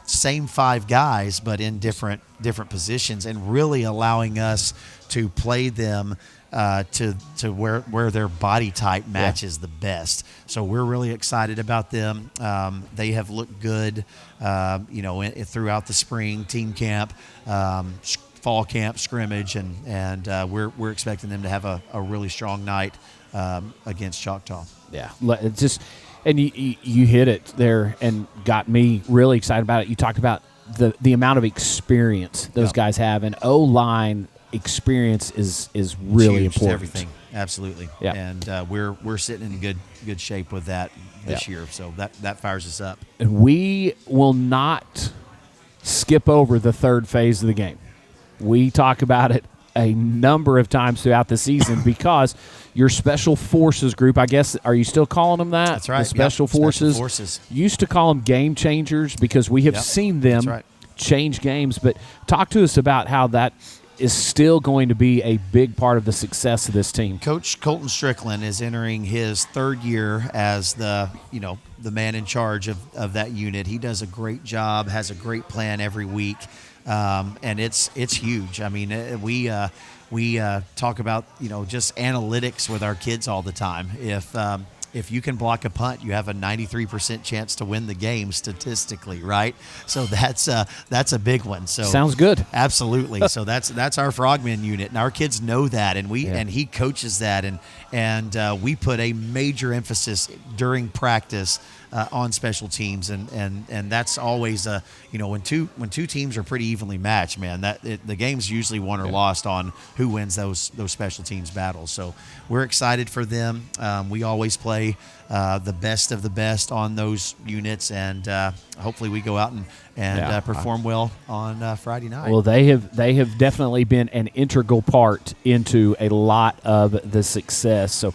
[SPEAKER 2] same five guys, but in different positions, and really allowing us to play them to where their body type matches the best. So we're really excited about them. They have looked good, throughout the spring team camp, fall camp, scrimmage, and we're expecting them to have a really strong night against Choctaw.
[SPEAKER 1] Yeah, it's just. And you hit it there and got me really excited about it. You talked about the amount of experience those guys have, and O-line experience is really
[SPEAKER 2] huge
[SPEAKER 1] important.
[SPEAKER 2] To everything, absolutely. Yeah. And we're sitting in good shape with that this year, so that fires us up.
[SPEAKER 1] And we will not skip over the third phase of the game. We talk about it a number of times throughout the season because your special forces group, I guess, are you still calling them that?
[SPEAKER 2] That's right.
[SPEAKER 1] The special forces. Used to call them game changers because we have seen them change games. But talk to us about how that is still going to be a big part of the success of this team.
[SPEAKER 2] Coach Colton Strickland is entering his third year as the man in charge of that unit. He does a great job, has a great plan every week, and it's huge. I mean, we talk about just analytics with our kids all the time. If you can block a punt, you have a 93% chance to win the game statistically, right? So that's a big one. So
[SPEAKER 1] sounds good.
[SPEAKER 2] Absolutely. So that's our frogman unit, and our kids know that, and and he coaches that, and we put a major emphasis during practice on special teams, and that's always when two teams are pretty evenly matched, man, the game's usually won or lost on who wins those special teams battles. So we're excited for them. We always play the best of the best on those units, and hopefully we go out and perform well on Friday night.
[SPEAKER 1] Well, they have definitely been an integral part into a lot of the success. So,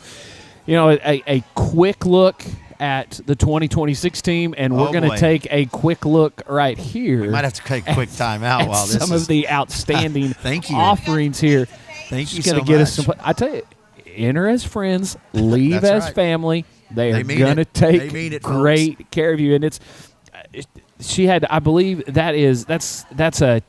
[SPEAKER 1] a quick look at the 2026 team, and we're going to take a quick look right here.
[SPEAKER 2] We might have to take a quick timeout while this
[SPEAKER 1] some of the outstanding
[SPEAKER 2] Thank you.
[SPEAKER 1] offerings here.
[SPEAKER 2] Thank you
[SPEAKER 1] Just
[SPEAKER 2] so
[SPEAKER 1] get
[SPEAKER 2] much.
[SPEAKER 1] us some. I tell you, enter as friends, leave
[SPEAKER 2] That's
[SPEAKER 1] as
[SPEAKER 2] right.
[SPEAKER 1] family. They are
[SPEAKER 2] mean
[SPEAKER 1] going to
[SPEAKER 2] it. They
[SPEAKER 1] take
[SPEAKER 2] mean it,
[SPEAKER 1] great care of you, and she had, I believe that's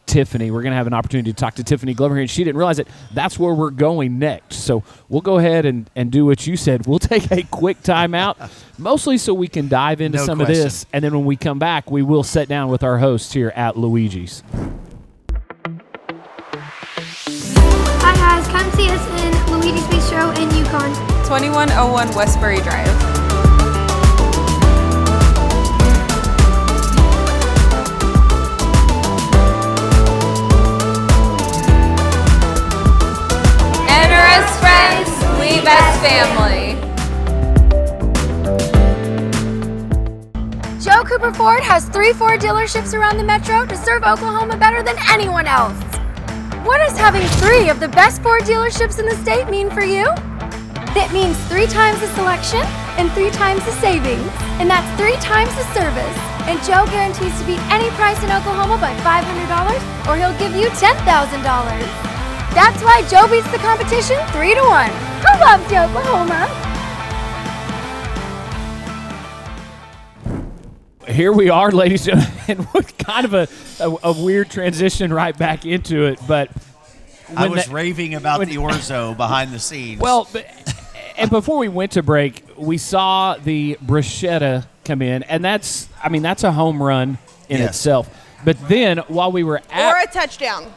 [SPEAKER 1] Tiffany. We're going to have an opportunity to talk to Tiffany Glover here, and she didn't realize it. That's where we're going next. So we'll go ahead and do what you said. We'll take a quick timeout, mostly so we can dive into some of this, and then when we come back, we will sit down with our hosts here at Luigi's.
[SPEAKER 3] Hi guys, come see us in Luigi's Bistro in Yukon.
[SPEAKER 4] 2101 Westbury Drive. Enter as friends, leave as family.
[SPEAKER 10] Joe Cooper Ford has 3 Ford dealerships around the metro to serve Oklahoma better than anyone else. What does having 3 of the best Ford dealerships in the state mean for you? It means 3 times the selection and 3 times the savings. And that's 3 times the service. And Joe guarantees to beat any price in Oklahoma by $500 or he'll give you $10,000. That's why Joe beats the competition 3-1. Who loves Oklahoma?
[SPEAKER 1] Here we are, ladies and gentlemen, with kind of a weird transition right back into it. But
[SPEAKER 2] I was raving about the orzo behind the scenes.
[SPEAKER 1] Well, and before we went to break, we saw the bruschetta come in, and that's a home run in itself. But then while we were at...
[SPEAKER 11] Or a touchdown.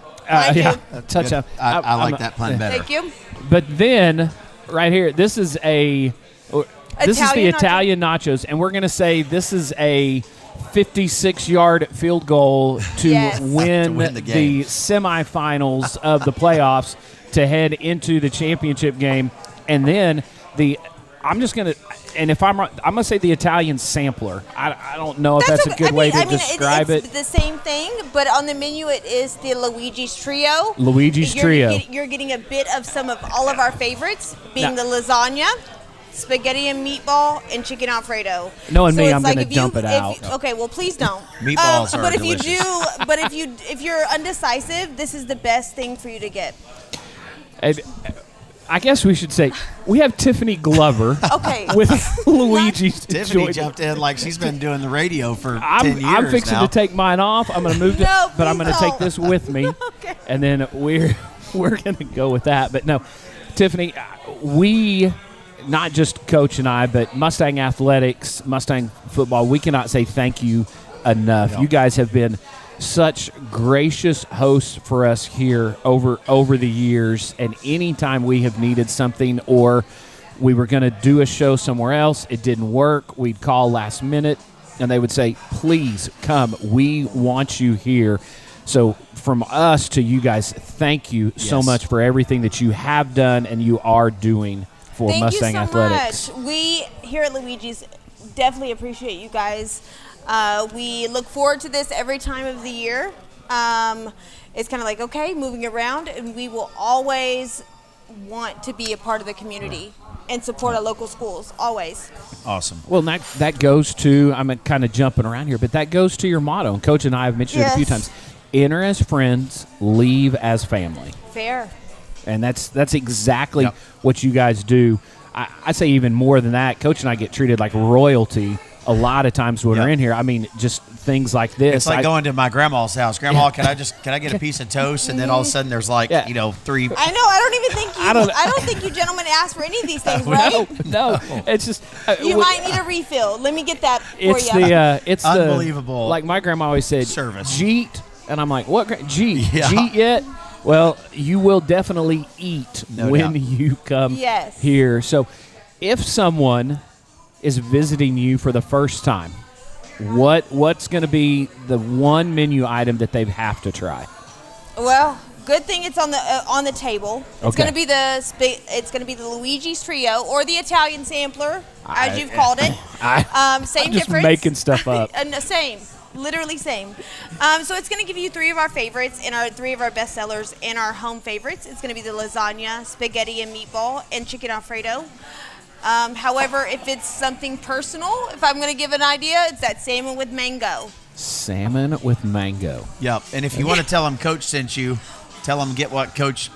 [SPEAKER 1] Touchdown.
[SPEAKER 2] I like that plan better.
[SPEAKER 11] Thank you.
[SPEAKER 1] But then, right here, this is the Italian nachos, and we're going to say this is a 56-yard field goal to win the semifinals of the playoffs to head into the championship game. And then I'm going to say the Italian sampler. I don't know if that's a good way to describe it.
[SPEAKER 11] It's the same thing, but on the menu it is the Luigi's Trio. You're getting a bit of some of all of our favorites, being the lasagna, spaghetti and meatball, and chicken Alfredo.
[SPEAKER 1] Knowing me, I'm going to dump it out.
[SPEAKER 11] Okay, well, please don't.
[SPEAKER 2] Meatballs are
[SPEAKER 11] but if
[SPEAKER 2] delicious.
[SPEAKER 11] you do, if you're undecisive, this is the best thing for you to get.
[SPEAKER 1] And I guess we should say we have Tiffany Glover with Luigi's.
[SPEAKER 2] Tiffany jumped in like she's been doing the radio for 10 years
[SPEAKER 1] I'm fixing
[SPEAKER 2] now.
[SPEAKER 1] to take mine off. I'm going to move but I'm going to take this with me. And then we're going to go with that. But no, Tiffany, we... not just Coach and I, but Mustang Athletics, Mustang Football, we cannot say thank you enough. No. You guys have been such gracious hosts for us here over the years, and anytime we have needed something or we were going to do a show somewhere else, it didn't work, we'd call last minute, and they would say, please come, we want you here. So from us to you guys, thank you so much for everything that you have done and you are doing for Mustang Athletics.
[SPEAKER 11] Much. We here at Luigi's definitely appreciate you guys. We look forward to this every time of the year. It's kind of like, okay, moving around, and we will always want to be a part of the community and support our local schools, always.
[SPEAKER 2] Awesome.
[SPEAKER 1] Well, that goes to, I'm kind of jumping around here, but that goes to your motto, and Coach and I have mentioned it a few times, enter as friends, leave as family.
[SPEAKER 11] Fair.
[SPEAKER 1] And that's exactly what you guys do. I say even more than that. Coach and I get treated like royalty a lot of times when we're in here. I mean, just things like this.
[SPEAKER 2] It's like going to my grandma's house. Grandma, can I get a piece of toast? And then all of a sudden there's like, 3.
[SPEAKER 11] I know. I don't even think I don't think you gentlemen ask for any of these things, right?
[SPEAKER 1] No. It's just
[SPEAKER 11] you might need a refill. Let me get that for you.
[SPEAKER 1] It's
[SPEAKER 2] unbelievable.
[SPEAKER 1] Like my grandma always said,
[SPEAKER 2] service.
[SPEAKER 1] Jeet, and I'm like, what? Jeet yet? Well, you will definitely eat when you come here. So, if someone is visiting you for the first time, what's going to be the one menu item that they have to try?
[SPEAKER 11] Well, good thing it's on the table. It's going to be the Luigi's Trio or the Italian Sampler, as you've called it. Same
[SPEAKER 1] I'm just
[SPEAKER 11] difference.
[SPEAKER 1] Making stuff up.
[SPEAKER 11] Same. Literally same. So it's going to give you 3 of our favorites and 3 of our best sellers and our home favorites. It's going to be the lasagna, spaghetti and meatball, and chicken Alfredo. However, if it's something personal, if I'm going to give an idea, it's that salmon with mango.
[SPEAKER 1] Salmon with mango.
[SPEAKER 2] Yep. And if you want to tell them Coach sent you, tell them get what Coach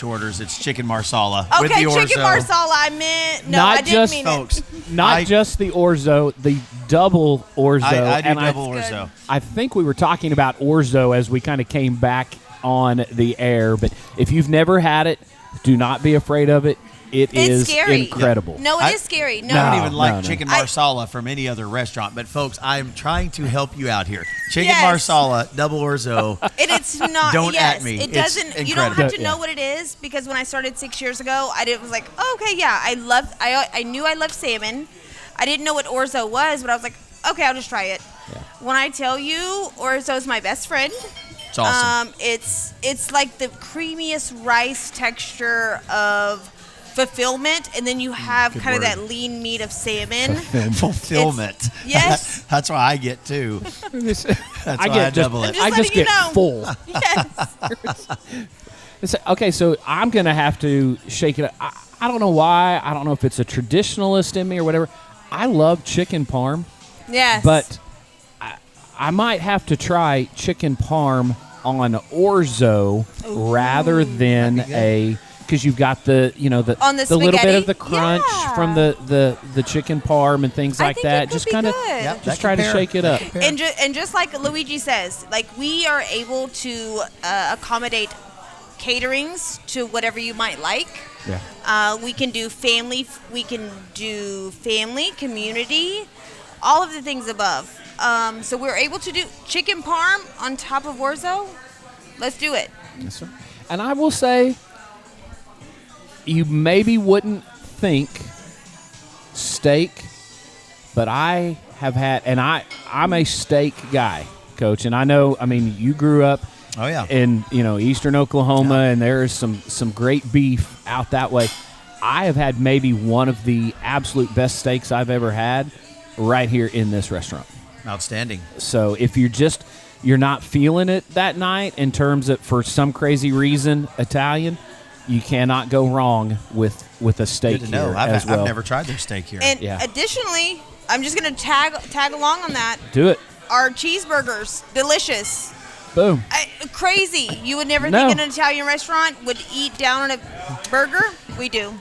[SPEAKER 2] orders. It's chicken marsala with the orzo.
[SPEAKER 11] Chicken marsala. I meant I didn't mean
[SPEAKER 2] folks,
[SPEAKER 11] it.
[SPEAKER 1] Not just the orzo, the double orzo.
[SPEAKER 2] I do double orzo.
[SPEAKER 1] I think we were talking about orzo as we kind of came back on the air, but if you've never had it, do not be afraid of it. It's is
[SPEAKER 11] scary.
[SPEAKER 1] Incredible.
[SPEAKER 11] No, it is scary. No,
[SPEAKER 2] I don't even like chicken marsala from any other restaurant. But, folks, I'm trying to help you out here. Chicken marsala, double orzo.
[SPEAKER 11] And it's not.
[SPEAKER 2] Don't at me.
[SPEAKER 11] It doesn't. You don't have to know what it is because when I started 6 years ago, I was like, okay, yeah, I knew I loved salmon. I didn't know what orzo was, but I was like, okay, I'll just try it. Yeah. When I tell you, orzo is my best friend.
[SPEAKER 2] It's awesome.
[SPEAKER 11] It's like the creamiest rice texture of fulfillment, and then you have kind of that lean meat of salmon.
[SPEAKER 2] Fulfillment.
[SPEAKER 11] Yes.
[SPEAKER 2] That's why I get 2. That's why I double it.
[SPEAKER 1] I just get full.
[SPEAKER 11] Yes.
[SPEAKER 1] Okay, so I'm going to have to shake it up. I don't know why. I don't know if it's a traditionalist in me or whatever. I love chicken parm.
[SPEAKER 11] Yes.
[SPEAKER 1] But I might have to try chicken parm on orzo rather than because you've got the little bit of the crunch from the chicken parm and things like that. Just kind of just try to shake it up.
[SPEAKER 11] And just like Luigi says, like we are able to accommodate caterings to whatever you might like.
[SPEAKER 1] Yeah.
[SPEAKER 11] We can do family, community, all of the things above. So we're able to do chicken parm on top of orzo. Let's do it.
[SPEAKER 1] Yes, sir. And I will say, you maybe wouldn't think steak, but I have had, and I'm a steak guy, Coach, and I know, I mean, you grew up in eastern Oklahoma, and there is some great beef out that way. I have had maybe one of the absolute best steaks I've ever had right here in this restaurant.
[SPEAKER 2] Outstanding.
[SPEAKER 1] So if you're not feeling it that night in terms of, for some crazy reason, Italian, you cannot go wrong with a steak
[SPEAKER 2] Good to know.
[SPEAKER 1] here as well.
[SPEAKER 2] I've never tried their steak here.
[SPEAKER 11] And additionally, I'm just going to tag along on that.
[SPEAKER 1] Do it.
[SPEAKER 11] Our cheeseburgers, delicious.
[SPEAKER 1] Boom.
[SPEAKER 11] Crazy. You would never think an Italian restaurant would eat down on a burger. We do.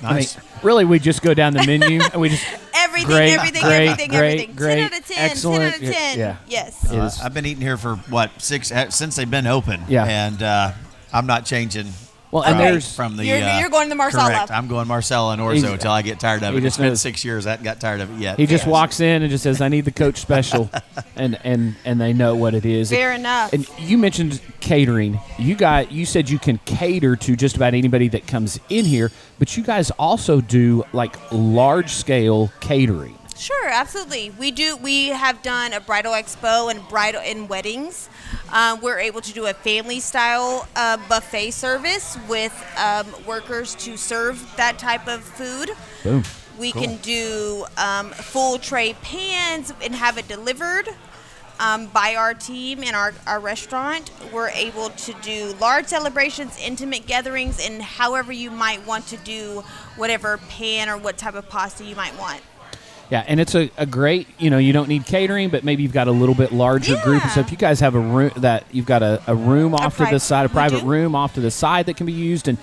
[SPEAKER 2] Nice.
[SPEAKER 1] I mean, really, we just go down the menu and we just
[SPEAKER 11] everything. 10 out of 10.
[SPEAKER 1] Excellent.
[SPEAKER 11] 10 out of 10.
[SPEAKER 1] Yeah.
[SPEAKER 11] Yes.
[SPEAKER 2] I've been eating here for 6 since they've been open.
[SPEAKER 1] Yeah.
[SPEAKER 2] And I'm not changing.
[SPEAKER 1] Well, and there's
[SPEAKER 2] from the
[SPEAKER 11] you're going to Marsala.
[SPEAKER 2] Correct. I'm going Marsala and orzo until I get tired of it. It's been 6 years. I haven't got tired of it yet.
[SPEAKER 1] He just walks in and just says, "I need the Coach special," and they know what it is.
[SPEAKER 11] Fair enough.
[SPEAKER 1] And you mentioned catering. You said you can cater to just about anybody that comes in here, but you guys also do like large scale catering.
[SPEAKER 11] Sure, absolutely. We do. We have done a bridal expo and bridal and weddings. We're able to do a family-style buffet service with workers to serve that type of food.
[SPEAKER 1] Boom.
[SPEAKER 11] We can do full tray pans and have it delivered by our team in our restaurant. We're able to do large celebrations, intimate gatherings, and however you might want to do whatever pan or what type of pasta you might want.
[SPEAKER 1] Yeah, and it's a great, you don't need catering, but maybe you've got a little bit larger group. And so if you guys have a room you've got a room off to the side, a private room off to the side that can be used. And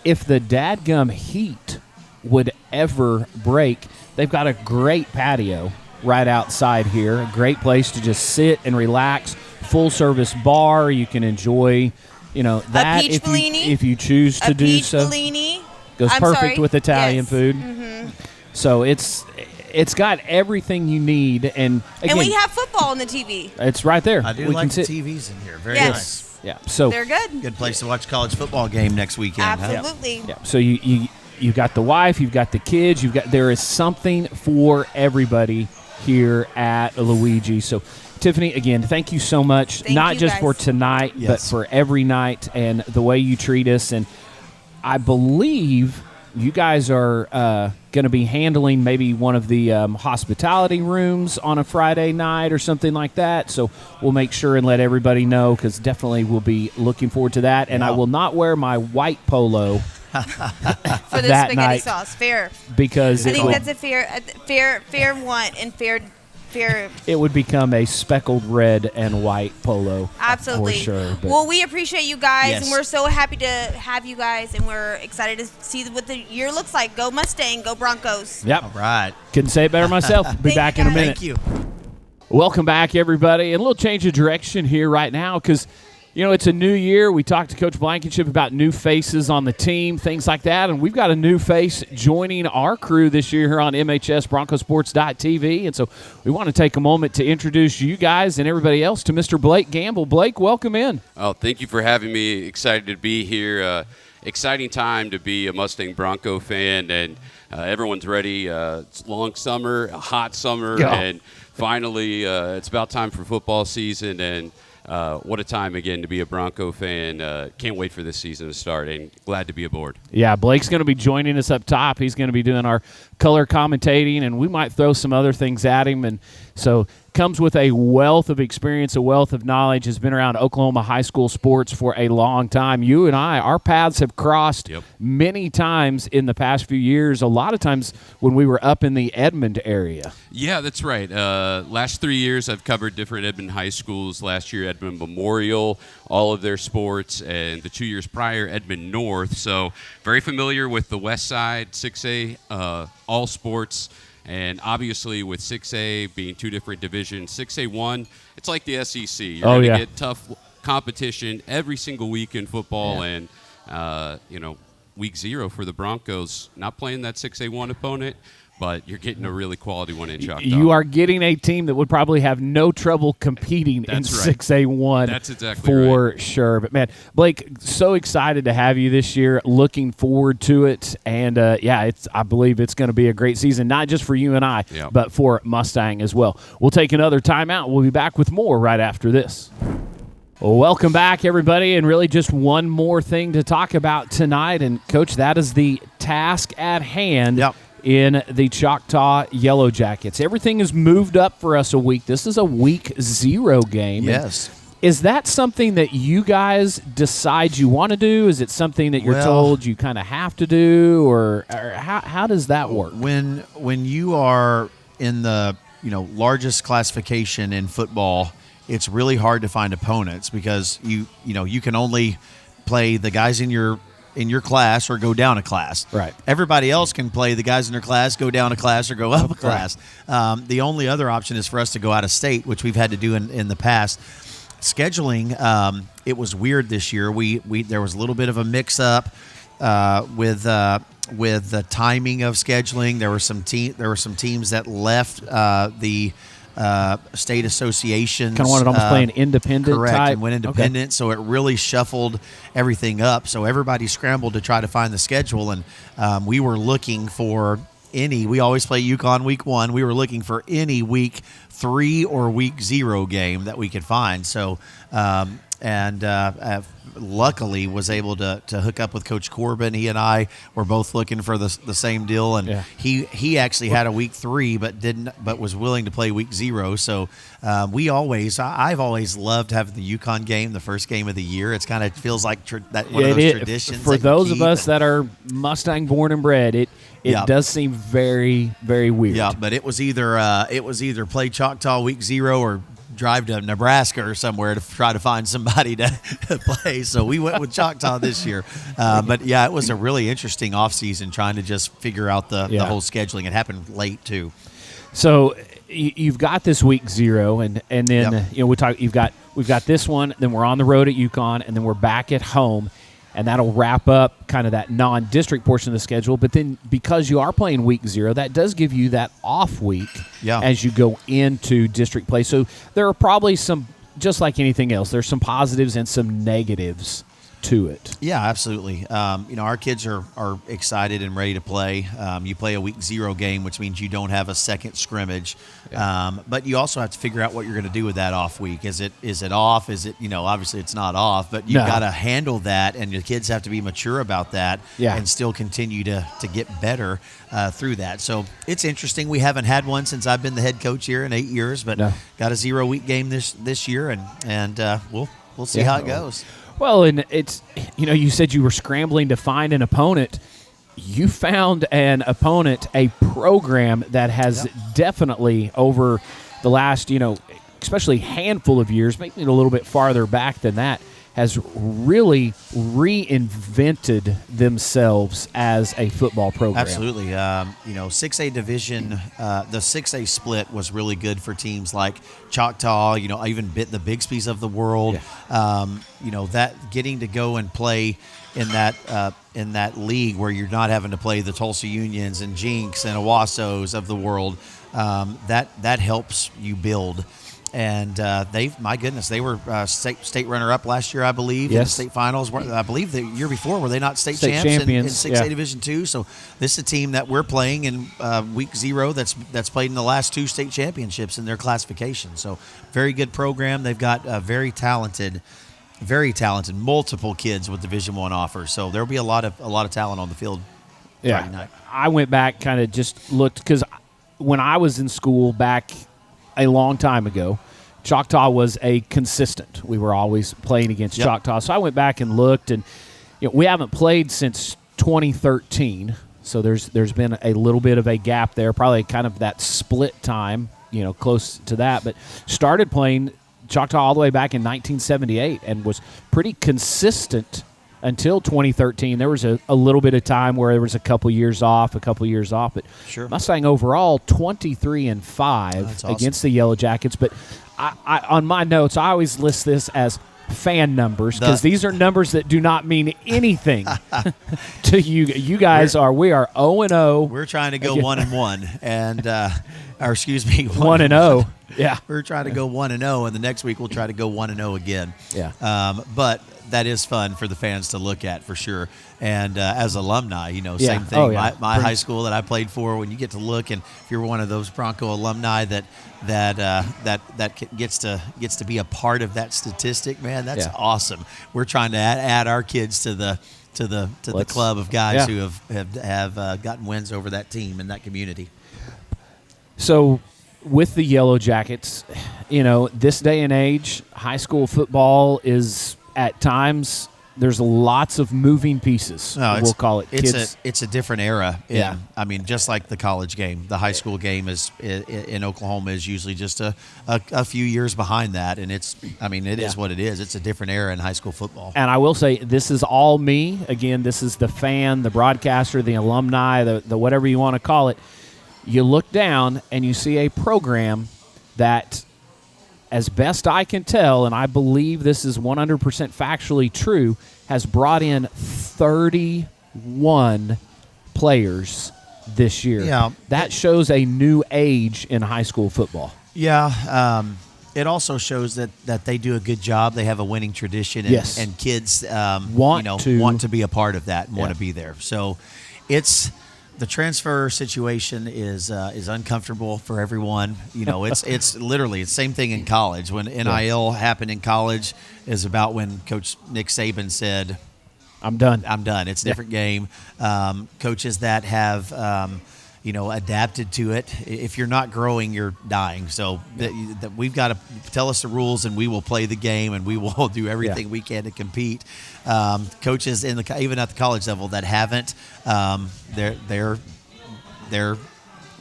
[SPEAKER 1] if the dadgum heat would ever break, they've got a great patio right outside here. A great place to just sit and relax. Full service bar. You can enjoy, that if you choose to do so.
[SPEAKER 11] Bellini.
[SPEAKER 1] Goes perfect with Italian food.
[SPEAKER 11] Mm-hmm.
[SPEAKER 1] So it's got everything you need, and again,
[SPEAKER 11] we have football on the TV.
[SPEAKER 1] It's right there.
[SPEAKER 2] I do like the TVs in here. Very nice.
[SPEAKER 1] Yeah, so
[SPEAKER 11] they're good.
[SPEAKER 2] Good place to watch college football game next weekend.
[SPEAKER 11] Absolutely.
[SPEAKER 1] Huh? Yeah. So you got the wife, you've got the kids, there is something for everybody here at Luigi. So Tiffany, again, thank you so much. Not just for tonight, but for every night and the way you treat us. And I believe you guys are going to be handling maybe one of the hospitality rooms on a Friday night or something like that. So we'll make sure and let everybody know, because definitely we'll be looking forward to that. And I will not wear my white polo
[SPEAKER 11] for the
[SPEAKER 1] that
[SPEAKER 11] spaghetti
[SPEAKER 1] night
[SPEAKER 11] sauce. Fair.
[SPEAKER 1] Because
[SPEAKER 11] I think that's a fair want and fair.
[SPEAKER 1] It would become a speckled red and white polo.
[SPEAKER 11] Absolutely.
[SPEAKER 1] For sure.
[SPEAKER 11] Well, we appreciate you guys, and we're so happy to have you guys, and we're excited to see what the year looks like. Go Mustang, go Broncos.
[SPEAKER 1] Yep.
[SPEAKER 2] All right.
[SPEAKER 1] Couldn't say it better myself. Be back in a minute.
[SPEAKER 2] Thank you.
[SPEAKER 1] Welcome back, everybody. And a little change of direction here right now, because it's a new year. We talked to Coach Blankenship about new faces on the team, things like that. And we've got a new face joining our crew this year here on MHS Broncosports.tv. And so we want to take a moment to introduce you guys and everybody else to Mr. Blake Gamble. Blake, welcome in.
[SPEAKER 12] Oh, thank you for having me. Excited to be here. Exciting time to be a Mustang Bronco fan. And everyone's ready. It's a long summer, a hot summer.
[SPEAKER 1] Yeah.
[SPEAKER 12] And finally, it's about time for football season. And what a time again to be a Bronco fan. Can't wait for this season to start, and glad to be aboard.
[SPEAKER 1] Yeah, Blake's going to be joining us up top. He's going to be doing our color commentating, and we might throw some other things at him. And so comes with a wealth of experience, a wealth of knowledge, has been around Oklahoma high school sports for a long time. You and I, our paths have crossed many times in the past few years, a lot of times when we were up in the Edmond area.
[SPEAKER 12] Yeah, that's right. Last 3 years I've covered different Edmond high schools. Last year Edmond Memorial, all of their sports, and the 2 years prior Edmond North. So very familiar with the West Side, 6A, all sports. And obviously with 6A being two different divisions, 6A1, it's like the SEC. You're going to get tough competition every single week in football. And, week 0 for the Broncos, not playing that 6A1 opponent, but you're getting a really quality one in Choctaw.
[SPEAKER 1] You are getting a team that would probably have no trouble competing in 6A1.
[SPEAKER 12] That's exactly
[SPEAKER 1] for sure. But, man, Blake, so excited to have you this year. Looking forward to it. And, I believe it's going to be a great season, not just for you and I, but for Mustang as well. We'll take another timeout. We'll be back with more right after this. Well, welcome back, everybody, and really just one more thing to talk about tonight. And, Coach, that is the task at hand.
[SPEAKER 2] Yep.
[SPEAKER 1] In the Choctaw Yellow Jackets. Everything is moved up for us a week. This is a week 0 game.
[SPEAKER 2] Yes.
[SPEAKER 1] Is that something that you guys decide you want to do? Is it something that you're told you kind of have to do, or how does that work?
[SPEAKER 2] When you are in the largest classification in football, it's really hard to find opponents, because you can only play the guys in your class or go down a class.
[SPEAKER 1] Right.
[SPEAKER 2] Everybody else can play the guys in their class, go down a class, or go up a class. The only other option is for us to go out of state, which we've had to do in the past. Scheduling, it was weird this year. There was a little bit of a mix-up with the timing of scheduling. There were some teams that left the state associations.
[SPEAKER 1] Kind of wanted almost play an independent
[SPEAKER 2] correct,
[SPEAKER 1] type.
[SPEAKER 2] and went independent, so it really shuffled everything up. So everybody scrambled to try to find the schedule, and we were looking for we always play UConn week 1. We were looking for any week 3 or week 0 game that we could find. So luckily was able to hook up with Coach Corbin. He and I were both looking for the same deal, and he actually had a week 3 but was willing to play week 0. So I've always loved having the UConn game, the first game of the year. It's kind of feels like one of those traditions
[SPEAKER 1] for those of us that are Mustang born and bred. It does seem very, very weird.
[SPEAKER 2] Yeah, but it was either play Choctaw week 0 or drive to Nebraska or somewhere to try to find somebody to play. So we went with Choctaw this year. But yeah, it was a really interesting offseason trying to just figure out the whole scheduling. It happened late too.
[SPEAKER 1] So you've got this week 0, and then we've got this one. Then we're on the road at UConn, and then we're back at home, and that'll wrap up kind of that non-district portion of the schedule. But then because you are playing week 0, that does give you that off week as you go into district play. So there are probably some, just like anything else, there's some positives and some negatives to it.
[SPEAKER 2] Yeah, absolutely. Our kids are excited and ready to play. You play a week 0 game, which means you don't have a second scrimmage. But you also have to figure out what you're going to do with that off week. Is it off? Is it, obviously it's not off, but you've got to handle that, and your kids have to be mature about that and still continue to get better through that. So it's interesting. We haven't had one since I've been the head coach here in 8 years, but got a 0 week game this year, and we'll see how it goes.
[SPEAKER 1] Well, and it's, you said you were scrambling to find an opponent. You found an opponent, a program that has definitely over the last, especially handful of years, maybe a little bit farther back than that, has really reinvented themselves as a football program.
[SPEAKER 2] Absolutely. 6A division, the 6A split was really good for teams like Choctaw, even the Bigsby's of the world. That getting to go and play in that league where you're not having to play the Tulsa Unions and Jinx and Owassos of the world, that helps you build. And they were state runner-up last year, I believe, in the state finals. I believe the year before, were they not state champs in 6A Division II? So this is a team that we're playing in week 0 that's played in the last 2 state championships in their classification. So very good program. They've got very talented, multiple kids with Division I offers. So there'll be a lot of talent on the field Friday night.
[SPEAKER 1] I went back, kind of just looked, because when I was in school back a long time ago, Choctaw was a consistent. We were always playing against Choctaw. So I went back and looked, and we haven't played since 2013. So there's been a little bit of a gap there, probably kind of that split time, close to that. But started playing Choctaw all the way back in 1978 and was pretty consistent until 2013. There was a little bit of time where there was a couple years off. But Mustang overall 23-5 against the Yellow Jackets. But I on my notes, I always list this as fan numbers, because these are numbers that do not mean anything to you. You guys we are 0-0.
[SPEAKER 2] We're trying to go 1-1, and or excuse me,
[SPEAKER 1] 1-0. Yeah,
[SPEAKER 2] we're trying to go 1-0, and the next week we'll try to go 1-0 again.
[SPEAKER 1] Yeah,
[SPEAKER 2] but that is fun for the fans to look at, for sure. And as alumni, same thing.
[SPEAKER 1] Oh, yeah.
[SPEAKER 2] My high school that I played for, when you get to look, and if you're one of those Bronco alumni that gets to be a part of that statistic, man, that's awesome. We're trying to add our kids to the club of guys who have gotten wins over that team and that community.
[SPEAKER 1] So with the Yellow Jackets, this day and age, high school football is at times, there's lots of moving pieces. We'll call it.
[SPEAKER 2] It's a different era. I mean, just like the college game, the high school game in Oklahoma is usually just a few years behind that, and it is what it is. It's a different era in high school football.
[SPEAKER 1] And I will say, this is all me. Again, this is the fan, the broadcaster, the alumni, the whatever you want to call it. You look down and you see a program that, as best I can tell, and I believe this is 100% factually true, has brought in 31 players this year.
[SPEAKER 2] Yeah.
[SPEAKER 1] That shows a new age in high school football.
[SPEAKER 2] Yeah. It also shows that they do a good job. They have a winning tradition, and kids want to be a part of that and want to be there. So the transfer situation is uncomfortable for everyone. It's literally the same thing in college. When NIL happened in college is about when Coach Nick Saban said,
[SPEAKER 1] I'm done.
[SPEAKER 2] It's a different game. Coaches that have adapted to it. If you're not growing, you're dying. So that we've got to tell us the rules, and we will play the game, and we will do everything we can to compete. Coaches even at the college level that haven't, they're they're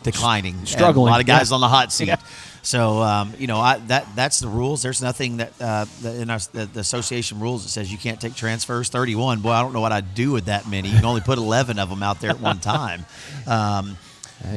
[SPEAKER 2] declining,
[SPEAKER 1] struggling.
[SPEAKER 2] And a lot of guys
[SPEAKER 1] Yeah.
[SPEAKER 2] on the hot seat.
[SPEAKER 1] Yeah.
[SPEAKER 2] So that's the rules. There's nothing that in the association rules that says you can't take transfers. 31. Boy, I don't know what I'd do with that many. You can only put 11 of them out there at one time.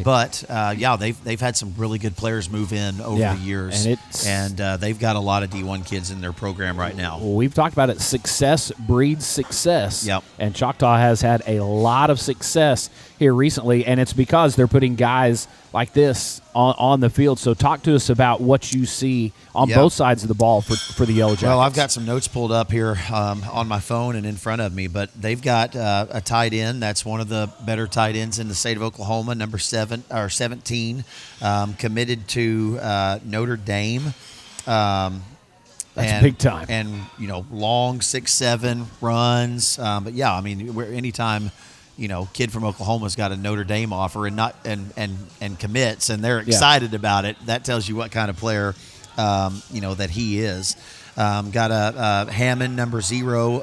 [SPEAKER 2] But they've had some really good players move in over the years, and they've got a lot of D1 kids in their program right now.
[SPEAKER 1] Well, we've talked about it. Success breeds success.
[SPEAKER 2] Yep.
[SPEAKER 1] And Choctaw has had a lot of success here recently, and it's because they're putting guys like this on the field. So talk to us about what you see on both sides of the ball for the Yellow Jackets.
[SPEAKER 2] Well, I've got some notes pulled up here on my phone and in front of me, but they've got a tight end that's one of the better tight ends in the state of Oklahoma, number 17, committed to Notre Dame.
[SPEAKER 1] That's big time.
[SPEAKER 2] And, long 6'7", runs. But, yeah, I mean, anytime – kid from Oklahoma's got a Notre Dame offer and commits, and they're excited about it. That tells you what kind of player, that he is. Got a Hammond, number 0,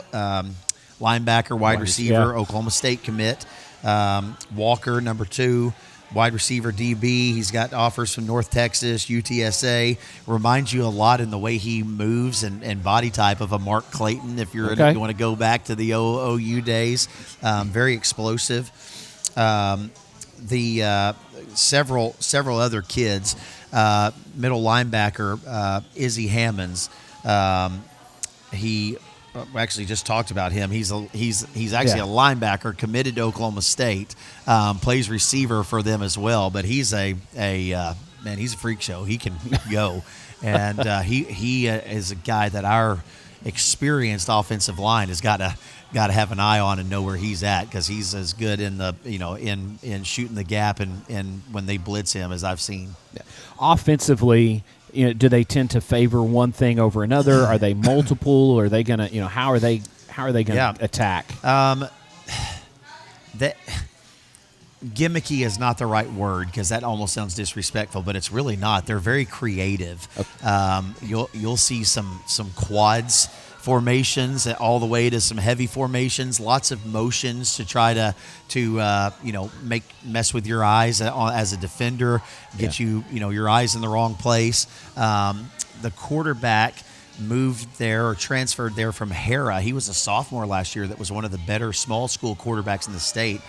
[SPEAKER 2] linebacker, wide receiver, Oklahoma State commit. Walker, number 2, wide receiver, DB. He's got offers from North Texas, UTSA. Reminds you a lot in the way he moves and body type of a Mark Clayton, if you want to go back to the OU days. Very explosive. Several other kids. Middle linebacker, Izzy Hammonds. He actually just talked about him. He's actually a linebacker committed to Oklahoma State. Plays receiver for them as well. But he's a freak show. He can go, and he is a guy that our experienced offensive line has got to have an eye on and know where he's at, because he's as good in the in shooting the gap and when they blitz him as I've seen.
[SPEAKER 1] Offensively, do they tend to favor one thing over another? Are they multiple? Or are they gonna, how are they gonna attack?
[SPEAKER 2] That gimmicky is not the right word, because that almost sounds disrespectful, but it's really not. They're very creative. Okay. You'll see some quads formations all the way to some heavy formations, lots of motions to try to mess with your eyes as a defender, get your eyes in the wrong place. The quarterback moved there or transferred there from Hera. He was a sophomore last year that was one of the better small school quarterbacks in the state.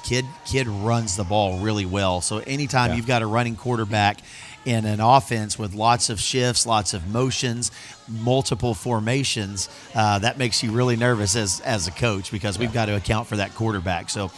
[SPEAKER 2] Kid runs the ball really well. So anytime you've got a running quarterback in an offense with lots of shifts, lots of motions, multiple formations, that makes you really nervous as a coach, because we've got to account for that quarterback. So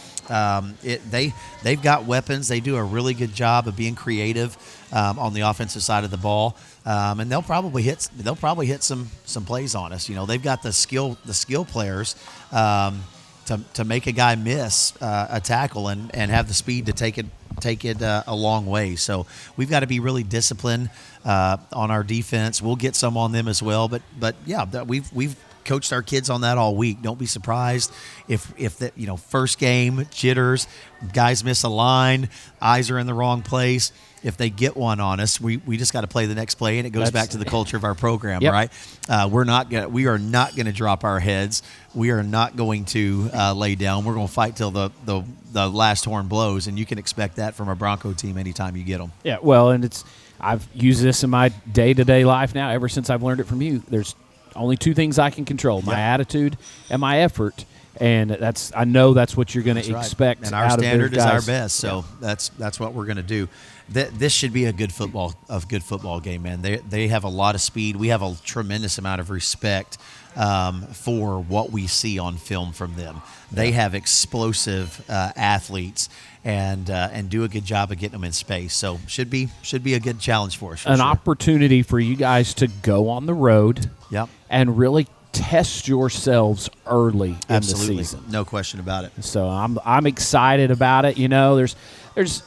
[SPEAKER 2] they've got weapons. They do a really good job of being creative on the offensive side of the ball, and they'll probably hit some plays on us. They've got the skill players to make a guy miss a tackle and have the speed to take it a long way. So we've got to be really disciplined on our defense. We'll get some on them as well, but yeah, we've coached our kids on that all week. Don't be surprised if that first game jitters, guys miss a line, eyes are in the wrong place. If they get one on us, we just got to play the next play, and it goes back to the culture of our program, right? We are not gonna drop our heads. We are not going to lay down. We're going to fight till the last horn blows, and you can expect that from a Bronco team anytime you get them.
[SPEAKER 1] Yeah, well, and I've used this in my day-to-day life now ever since I've learned it from you. There's only two things I can control: my attitude and my effort. And I know that's what you're going to expect.
[SPEAKER 2] And our standard is our best, so that's what we're going to do. This should be a good football game, man. They have a lot of speed. We have a tremendous amount of respect for what we see on film from them. They have explosive athletes and do a good job of getting them in space. So should be a good challenge for us.
[SPEAKER 1] An opportunity for you guys to go on the road.
[SPEAKER 2] Yep.
[SPEAKER 1] And really test yourselves early in the season.
[SPEAKER 2] No question about it.
[SPEAKER 1] So I'm excited about it. There's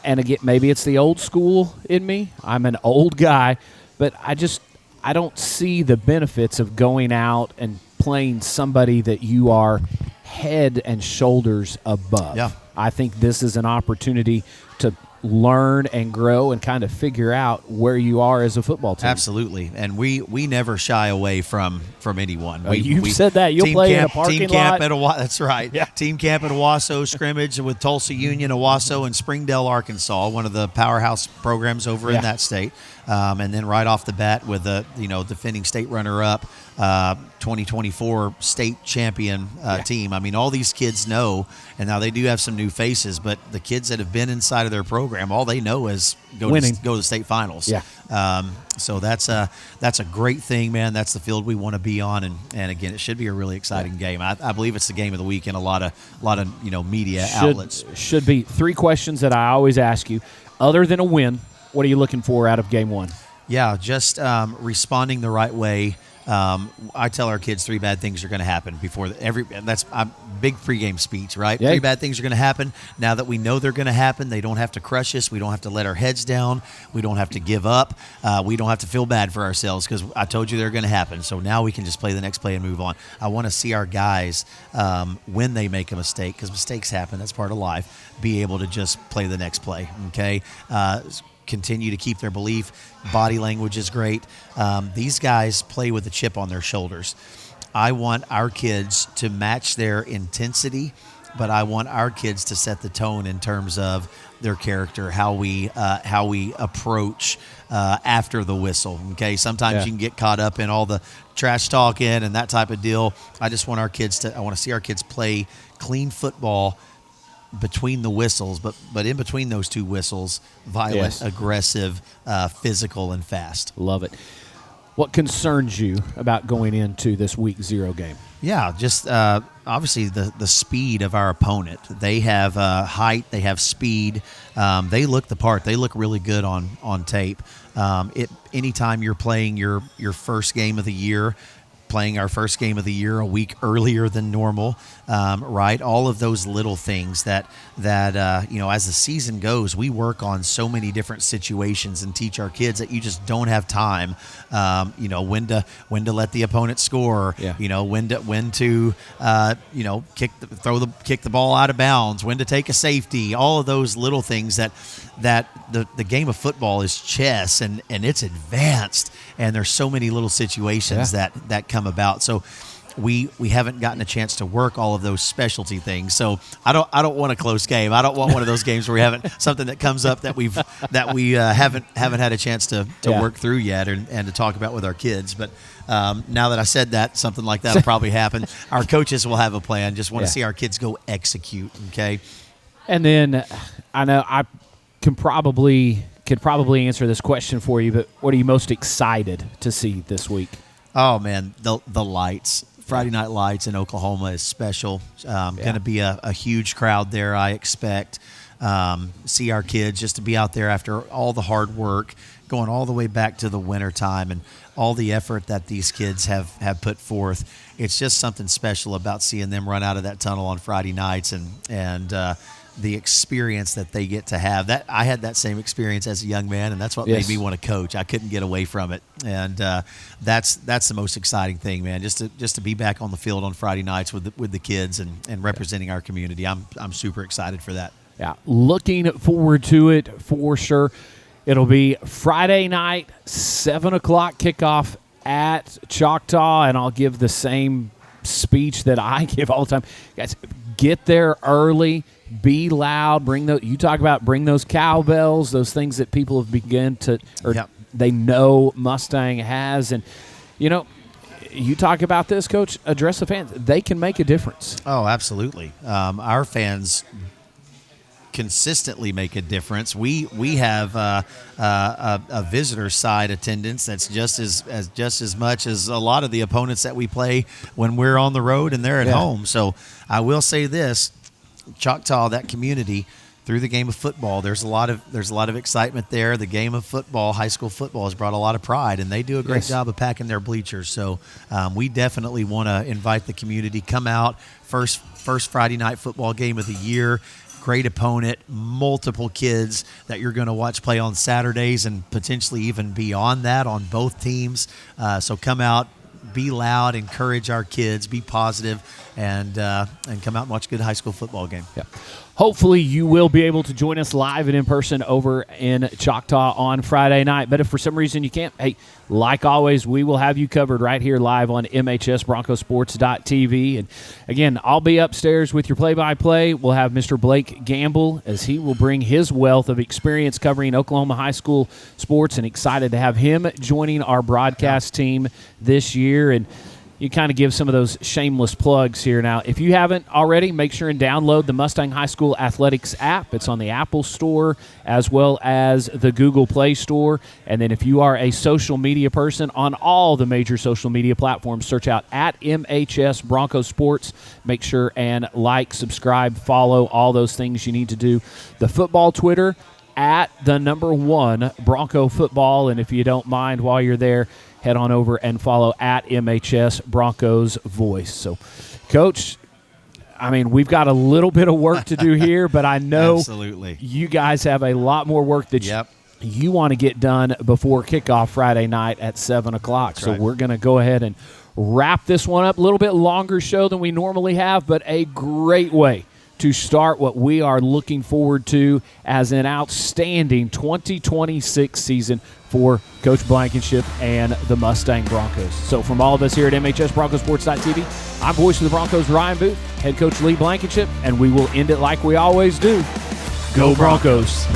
[SPEAKER 1] and again, maybe it's the old school in me. I'm an old guy, but I don't see the benefits of going out and playing somebody that you are head and shoulders above.
[SPEAKER 2] Yeah.
[SPEAKER 1] I think this is an opportunity to learn and grow and kind of figure out where you are as a football team.
[SPEAKER 2] Absolutely, and we never shy away from anyone.
[SPEAKER 1] You've said that. You'll play in a parking
[SPEAKER 2] team camp
[SPEAKER 1] lot.
[SPEAKER 2] That's right.
[SPEAKER 1] Yeah.
[SPEAKER 2] Team camp at Owasso, scrimmage with Tulsa Union, Owasso, and Springdale, Arkansas, one of the powerhouse programs over in that state. And then right off the bat with the defending state runner-up, 2024 state champion team. I mean, all these kids know, and now they do have some new faces, but the kids that have been inside of their program, all they know is go to the state finals.
[SPEAKER 1] Yeah.
[SPEAKER 2] So that's a great thing, man. That's the field we want to be on, and again, it should be a really exciting game. I believe it's the game of the week in a lot of media outlets.
[SPEAKER 1] Should be. 3 questions that I always ask you. Other than a win, what are you looking for out of game 1?
[SPEAKER 2] Yeah, just responding the right way. I tell our kids 3 bad things are going to happen before that's a big pregame speech, right?
[SPEAKER 1] Yeah.
[SPEAKER 2] 3 bad things are going to happen. Now that we know they're going to happen, they don't have to crush us. We don't have to let our heads down. We don't have to give up. We don't have to feel bad for ourselves because I told you they're going to happen. So now we can just play the next play and move on. I want to see our guys, when they make a mistake, because mistakes happen, that's part of life, be able to just play the next play, okay? Continue to keep their belief. Body language is great. These guys play with a chip on their shoulders. I want our kids to match their intensity, but I want our kids to set the tone in terms of their character, how we approach after the whistle. Okay, sometimes you can get caught up in all the trash talking and that type of deal. I just want I want to see our kids play clean football between the whistles, but in between those 2 whistles, violent, aggressive, physical, and fast.
[SPEAKER 1] Love it. What concerns you about going into this week 0 game?
[SPEAKER 2] Yeah, just obviously the speed of our opponent. They have height, they have speed. They look the part. They look really good on tape. Anytime you're playing your first game of the year, playing our first game of the year a week earlier than normal, right? All of those little things that as the season goes, we work on so many different situations and teach our kids that you just don't have time. When to let the opponent score. Yeah. When to kick the ball out of bounds. When to take a safety. All of those little things that the game of football is chess and it's advanced, and there's so many little situations that come about. So we haven't gotten a chance to work all of those specialty things. So I don't want a close game. I don't want one of those games where we haven't something that comes up that we haven't had a chance to work through yet and to talk about with our kids. But now that I said that, something like that will probably happen. Our coaches will have a plan. Just want to see our kids go execute. Okay.
[SPEAKER 1] And then I know I could probably answer this question for you, but what are you most excited to see this week?
[SPEAKER 2] Oh man, the lights. Friday Night Lights in Oklahoma is special. Going to be a huge crowd there, I expect. See our kids, just to be out there after all the hard work, going all the way back to the wintertime and all the effort that these kids have put forth. It's just something special about seeing them run out of that tunnel on Friday nights and the experience that they get to have. That I had that same experience as a young man, and that's what made me want to coach. I couldn't get away from it, and that's the most exciting thing, man. Just to be back on the field on Friday nights with the kids and representing our community. I'm super excited for that.
[SPEAKER 1] Yeah, looking forward to it for sure. It'll be Friday night, 7 o'clock kickoff at Choctaw, and I'll give the same speech that I give all the time. Guys, get there early. Be loud. Bring those cowbells, those things that people have begun to, they know Mustang has. And, you talk about this, Coach, address the fans. They can make a difference.
[SPEAKER 2] Oh, absolutely. Our fans consistently make a difference. We have a visitor side attendance that's just as much as a lot of the opponents that we play when we're on the road and they're at home. So I will say this. Choctaw, that community, through the game of football, there's a lot of excitement there. The game of football, high school football, has brought a lot of pride, and they do a great job of packing their bleachers. So we definitely want to invite the community. Come out, first Friday night football game of the year. Great opponent, multiple kids that you're going to watch play on Saturdays and potentially even beyond that on both teams. So come out. Be loud, encourage our kids, be positive, and come out and watch a good high school football game.
[SPEAKER 1] Yeah. hopefully you will be able to join us live and in person over in Choctaw on Friday night. But if for some reason you can't, hey, like always, we will have you covered right here live on MHSBroncosports.tv. And again, I'll be upstairs with your play-by-play. We'll have Mr. Blake Gamble as he will bring his wealth of experience covering Oklahoma high school sports, and excited to have him joining our broadcast team this year. And you kind of give some of those shameless plugs here. Now, if you haven't already, make sure and download the Mustang High School Athletics app. It's on the Apple Store as well as the Google Play Store. And then if you are a social media person, on all the major social media platforms, search out at MHS Bronco Sports. Make sure and like, subscribe, follow, all those things you need to do. The football Twitter, at the #1 Bronco Football. And if you don't mind, while you're there, head on over and follow at MHS Broncos Voice. So, Coach, I mean, we've got a little bit of work to do here, but I know
[SPEAKER 2] Absolutely.
[SPEAKER 1] You guys have a lot more work that you want to get done before kickoff Friday night at 7 o'clock. So we're going to go ahead and wrap this one up. A little bit longer show than we normally have, but a great way to start what we are looking forward to as an outstanding 2026 season for Coach Blankenship and the Mustang Broncos. So from all of us here at MHSBroncosports.tv, I'm voice of the Broncos, Ryan Booth, head coach Lee Blankenship, and we will end it like we always do. Go Broncos.